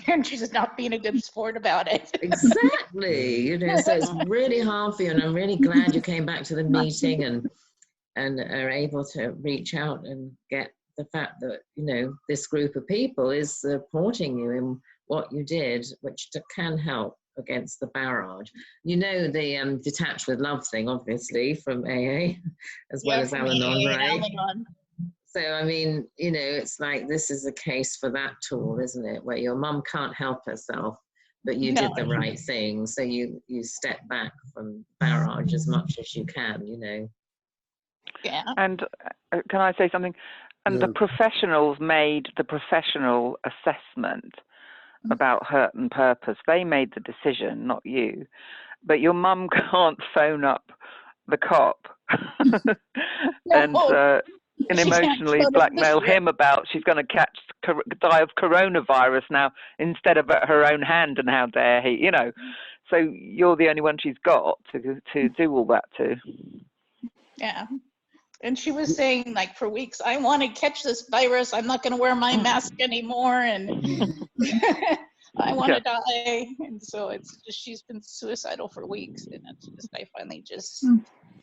And she's not being a good sport about it. Exactly. You know, so it's really hard for you, and I'm really glad you came back to the meeting and are able to reach out and get the fact that, you know, this group of people is supporting you in what you did, which can help against the barrage. You know, the Detached with Love thing, obviously, from AA, as well as Al-Anon, right? So, I mean, you know, it's like this is a case for that tool, isn't it? Where your mum can't help herself, but you did the right thing. So you step back from barrage as much as you can, you know. Yeah. And can I say something? And the professionals made the professional assessment about hurt and purpose. They made the decision, not you. But your mum can't phone up the cop and emotionally blackmail him about she's going to die of coronavirus now instead of at her own hand, and how dare he, you know. So you're the only one she's got to do all that to. Yeah. And she was saying, like, for weeks, I want to catch this virus. I'm not going to wear my mask anymore. And I want to die. And so it's just, she's been suicidal for weeks. And it's just, I finally just,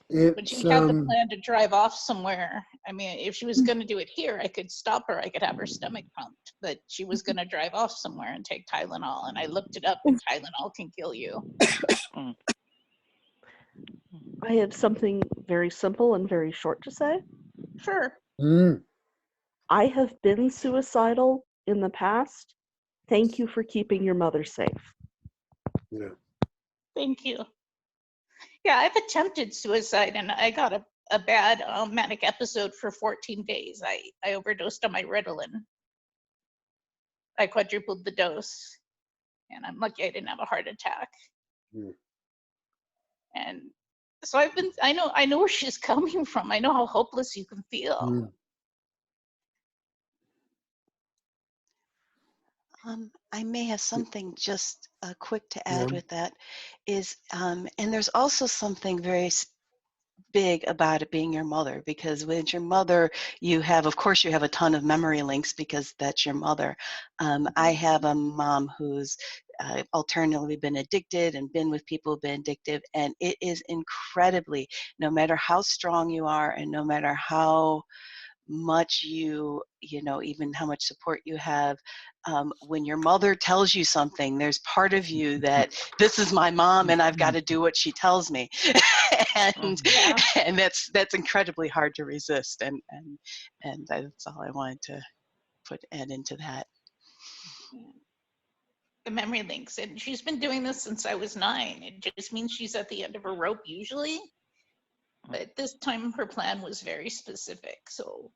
when she had the plan to drive off somewhere, I mean, if she was going to do it here, I could stop her. I could have her stomach pumped. But she was going to drive off somewhere and take Tylenol. And I looked it up, and Tylenol can kill you. I have something very simple and very short to say. Sure. I have been suicidal in the past. Thank you for keeping your mother safe. Yeah. Thank you. Yeah, I've attempted suicide, and I got a bad manic episode for 14 days. I overdosed on my Ritalin. I quadrupled the dose, and I'm lucky I didn't have a heart attack. And so I know where she's coming from. I know how hopeless you can feel. I may have something just quick to add with that is, and there's also something very big about it being your mother, because with your mother, you have, of course, you have a ton of memory links because that's your mother. I have a mom who's alternatively been addicted and been with people who've been addictive, and it is incredibly, no matter how strong you are and no matter how much you know, even how much support you have, when your mother tells you something, there's part of you that this is my mom and I've got to do what she tells me. and that's incredibly hard to resist, and that's all I wanted to add into that. The memory links, and she's been doing this since I was 9. It just means she's at the end of her rope usually. But this time her plan was very specific, so,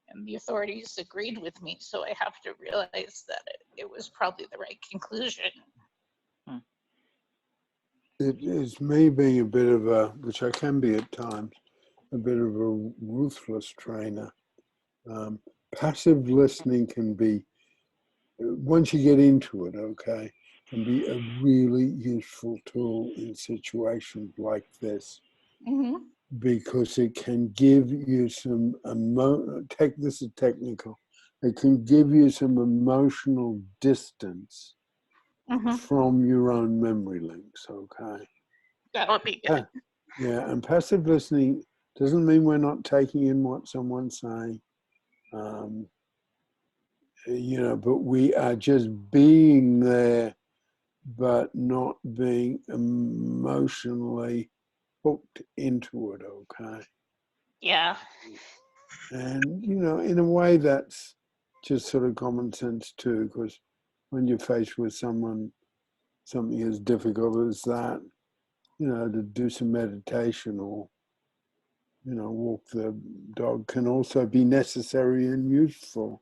and the authorities agreed with me, so I have to realize that it was probably the right conclusion. It is me being a bit of a, which I can be at times, a bit of a ruthless trainer. Passive listening can be, once you get into it, okay, can be a really useful tool in situations like this, because it can give you some this is technical, it can give you some emotional distance from your own memory links, okay? That'll be good. Yeah, and passive listening doesn't mean we're not taking in what someone's saying. You know, but we are just being there, but not being emotionally hooked into it, okay? Yeah. And, you know, in a way that's just sort of common sense too, because when you're faced with something as difficult as that, you know, to do some meditation or, you know, walk the dog can also be necessary and useful.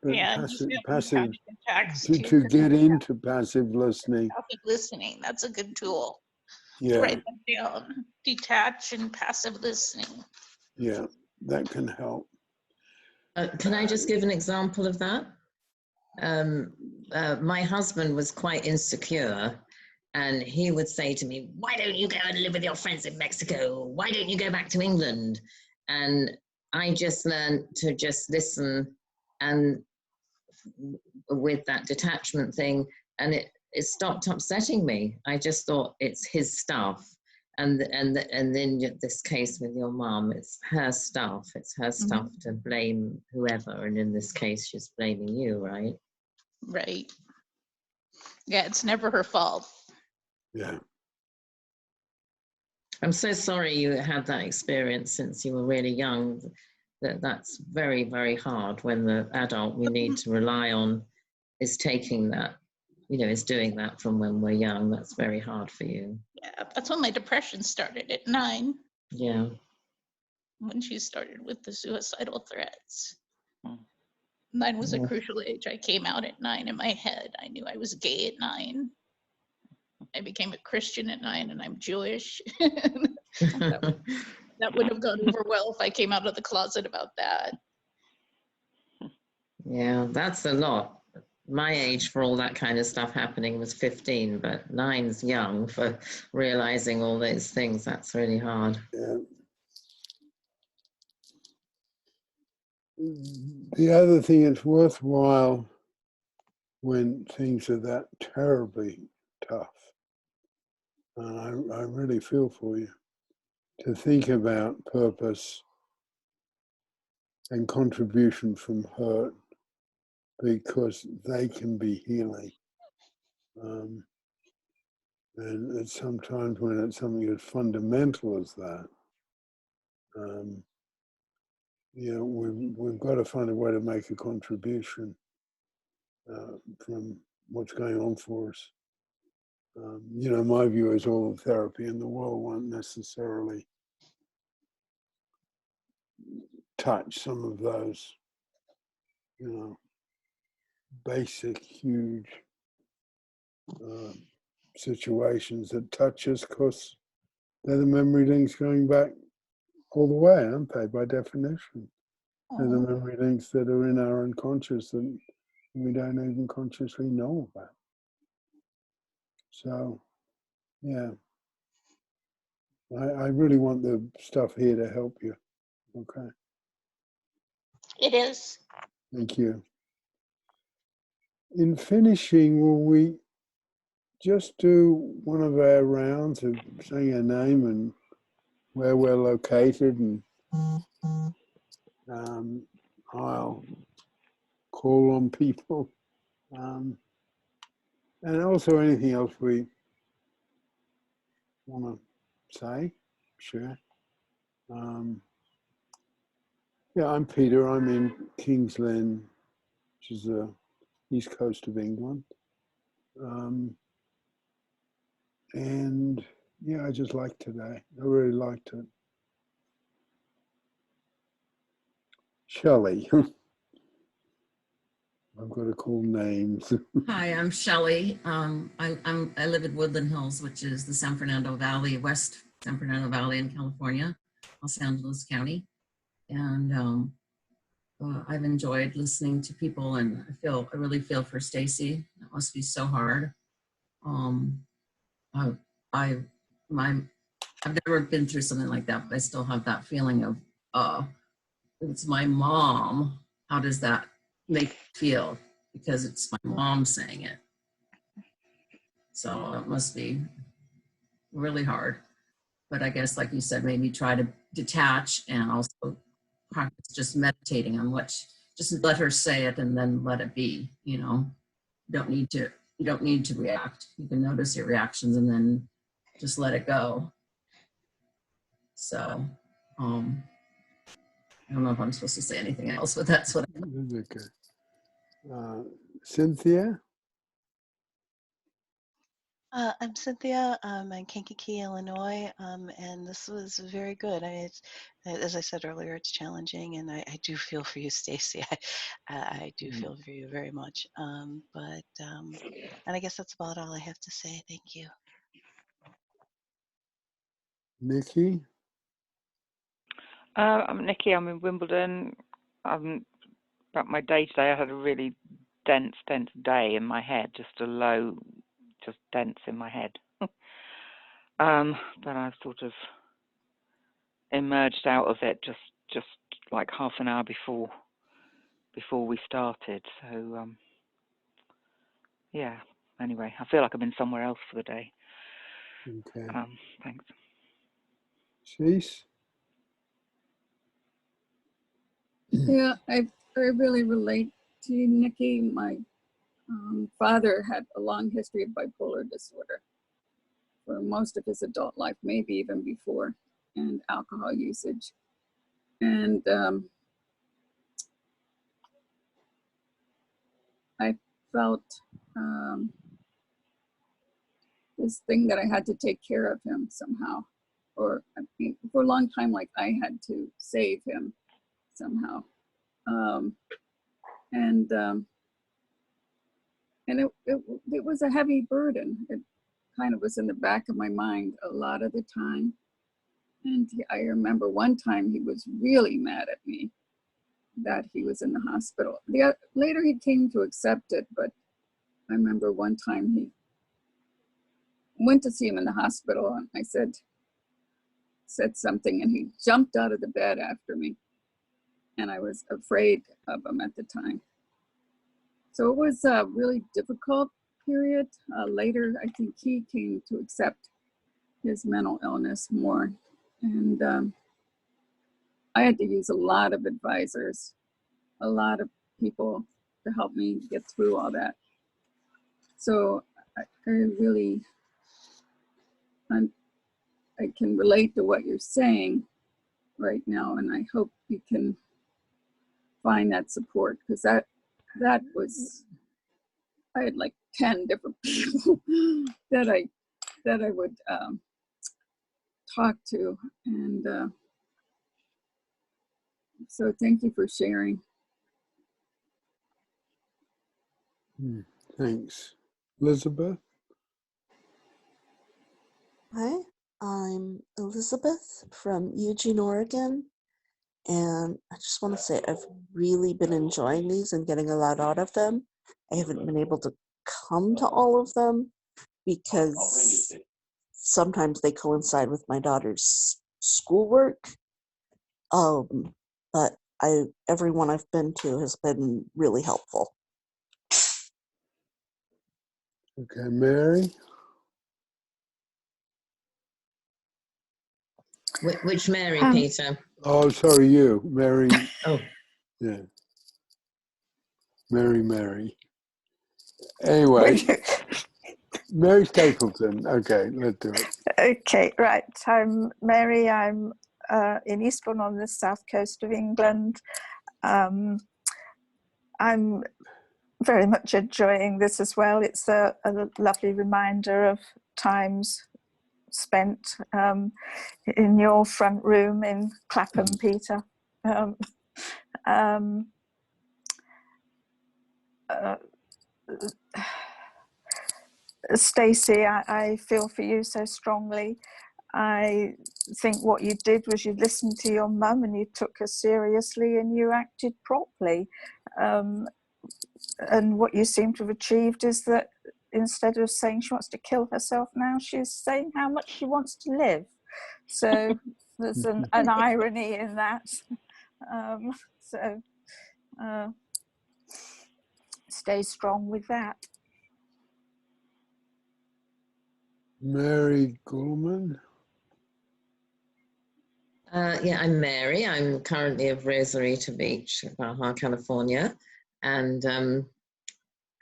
But Yeah, just passive attacks to get into passive listening. Passive listening, that's a good tool. Yeah. Write that down. Detach and passive listening. Yeah, that can help. Can I just give an example of that? My husband was quite insecure, and he would say to me, "Why don't you go and live with your friends in Mexico? Why don't you go back to England?" And I just learned to just listen, and with that detachment thing, and it stopped upsetting me. I just thought it's his stuff. And then this case with your mom, it's her stuff. It's her stuff to blame whoever. And in this case, she's blaming you, right? Right. Yeah, it's never her fault. Yeah. I'm so sorry you had that experience since you were really young. That's very, very hard when the adult we need to rely on is taking that, you know, is doing that from when we're young. That's very hard for you. Yeah, that's when my depression started at 9. Yeah. When she started with the suicidal threats. 9 was a crucial age. I came out at 9 in my head. I knew I was gay at 9. I became a Christian at 9, and I'm Jewish. That wouldn't have gone over well if I came out of the closet about that. Yeah, that's a lot. My age for all that kind of stuff happening was 15, but 9's young for realizing all those things. That's really hard. Yeah. The other thing, it's worthwhile when things are that terribly tough, and I really feel for you, to think about purpose and contribution from hurt, because they can be healing. And it's sometimes when it's something as fundamental as that, you know, we've got to find a way to make a contribution from what's going on for us. You know, my view is all the therapy in the world won't necessarily touch some of those, you know, basic, huge situations that touch us, because they're the memory links going back all the way, aren't they, by definition? They're the memory links that are in our unconscious that we don't even consciously know about. So, yeah, I really want the stuff here to help you. Okay. It is. Thank you. In finishing, will we just do one of our rounds of saying our name and where we're located, and I'll call on people, and also anything else we want to say, share. Yeah, I'm Peter. I'm in King's Lynn, which is the east coast of England. And Yeah, I just liked today. I really liked it. Shelley. I've got to call names. Hi, I'm Shelley. I live in Woodland Hills, which is the San Fernando Valley, West San Fernando Valley in California, Los Angeles County. And I've enjoyed listening to people, and I really feel for Stacy. That must be so hard. I've never been through something like that, but I still have that feeling of, it's my mom. How does that make you feel? Because it's my mom saying it. So it must be really hard. But I guess, like you said, maybe try to detach and also practice just meditating on just let her say it and then let it be, you know. You don't need to react. You can notice your reactions and then just let it go. So, I don't know if I'm supposed to say anything else, but that's what. Okay. Cynthia? I'm Cynthia. I'm in Kankakee, Illinois, and this was very good. It's, as I said earlier, it's challenging, and I do feel for you, Stacy. I do feel for you very much. And I guess that's about all I have to say. Thank you. Nikki? I'm Nikki. I'm in Wimbledon. About my day today, I had a really dense day in my head, just dense in my head. But I've sort of emerged out of it just like half an hour before we started. So yeah. Anyway, I feel like I'm in somewhere else for the day. Okay. Thanks. Sheesh? Yeah, I really relate to you, Nikki. My father had a long history of bipolar disorder for most of his adult life, maybe even before, and alcohol usage. And I felt this thing that I had to take care of him somehow, or I mean, for a long time, like I had to save him somehow. And it was a heavy burden. It kind of was in the back of my mind a lot of the time. And I remember one time he was really mad at me that he was in the hospital. Later he came to accept it, but I remember one time he went to see him in the hospital, and I said something, and he jumped out of the bed after me, and I was afraid of him at the time. So it was a really difficult period. Later, I think he came to accept his mental illness more, and I had to use a lot of advisors, a lot of people to help me get through all that. So I really, I can relate to what you're saying right now, and I hope you can find that support, because that was, I had like 10 different people that I would talk to, and so thank you for sharing. Thanks. Elizabeth? Hi, I'm Elizabeth from Eugene, Oregon, and I just want to say I've really been enjoying these and getting a lot out of them. I haven't been able to come to all of them because sometimes they coincide with my daughter's schoolwork. But everyone I've been to has been really helpful. Okay, Mary? Which Mary, Peter? Oh, sorry, you. Mary. Oh. Yeah. Mary. Anyway. Mary Stapleton. Okay, let's do it. Okay, right. I'm Mary. I'm in Eastbourne on the south coast of England. I'm very much enjoying this as well. It's a lovely reminder of times spent in your front room in Clapham, Peter. Stacey, I feel for you so strongly. I think what you did was you listened to your mum and you took her seriously and you acted properly. And what you seem to have achieved is that instead of saying she wants to kill herself now, she's saying how much she wants to live. So there's an irony in that. Stay strong with that. Mary Gorman. Yeah, I'm Mary. I'm currently of Rosarito Beach, Baja, California. And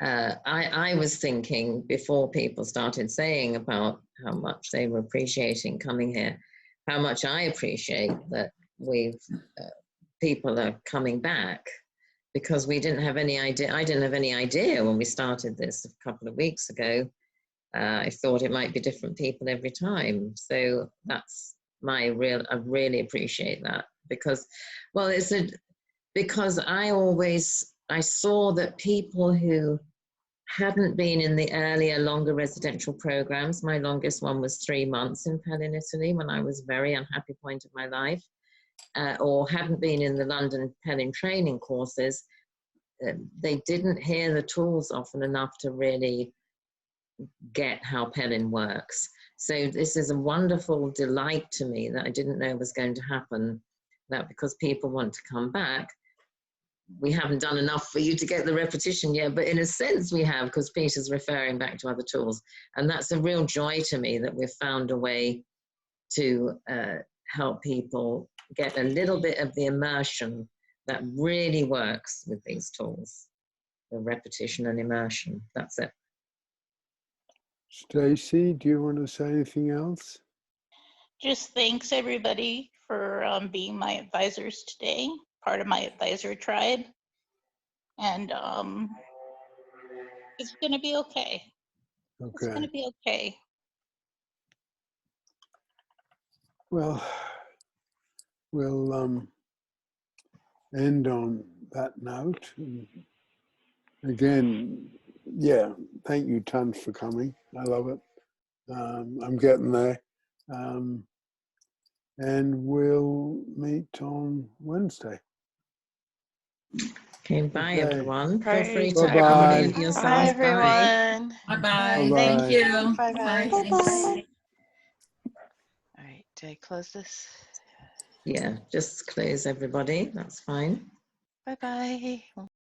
I was thinking before people started saying about how much they were appreciating coming here, how much I appreciate that people are coming back, because we didn't have any idea. I didn't have any idea when we started this a couple of weeks ago. I thought it might be different people every time. So that's I really appreciate that, because, well, because I saw that people who hadn't been in the earlier longer residential programs, my longest one was 3 months in Pell in Italy when I was a very unhappy point of my life, or hadn't been in the London Pell training courses, they didn't hear the tools often enough to really get how Pell works. So this is a wonderful delight to me that I didn't know was going to happen, that because people want to come back, we haven't done enough for you to get the repetition yet, but in a sense we have, because Peter's referring back to other tools. And that's a real joy to me that we've found a way to help people get a little bit of the immersion that really works with these tools. The repetition and immersion, that's it. Stacey, do you want to say anything else? Just thanks everybody for being my advisors today, part of my advisor tribe. And it's gonna be okay. It's gonna be okay. Well, we'll end on that note. And again, yeah, thank you tons for coming. I love it. I'm getting there. And we'll meet on Wednesday. Okay, bye everyone. Feel Right. free to Bye-bye. accommodate Bye, yourselves. Bye. everyone. Bye-bye. Bye-bye. Thank you. Bye, Bye. guys. Bye-bye. All right, do I close this? Yeah, just close everybody. That's fine. Bye-bye.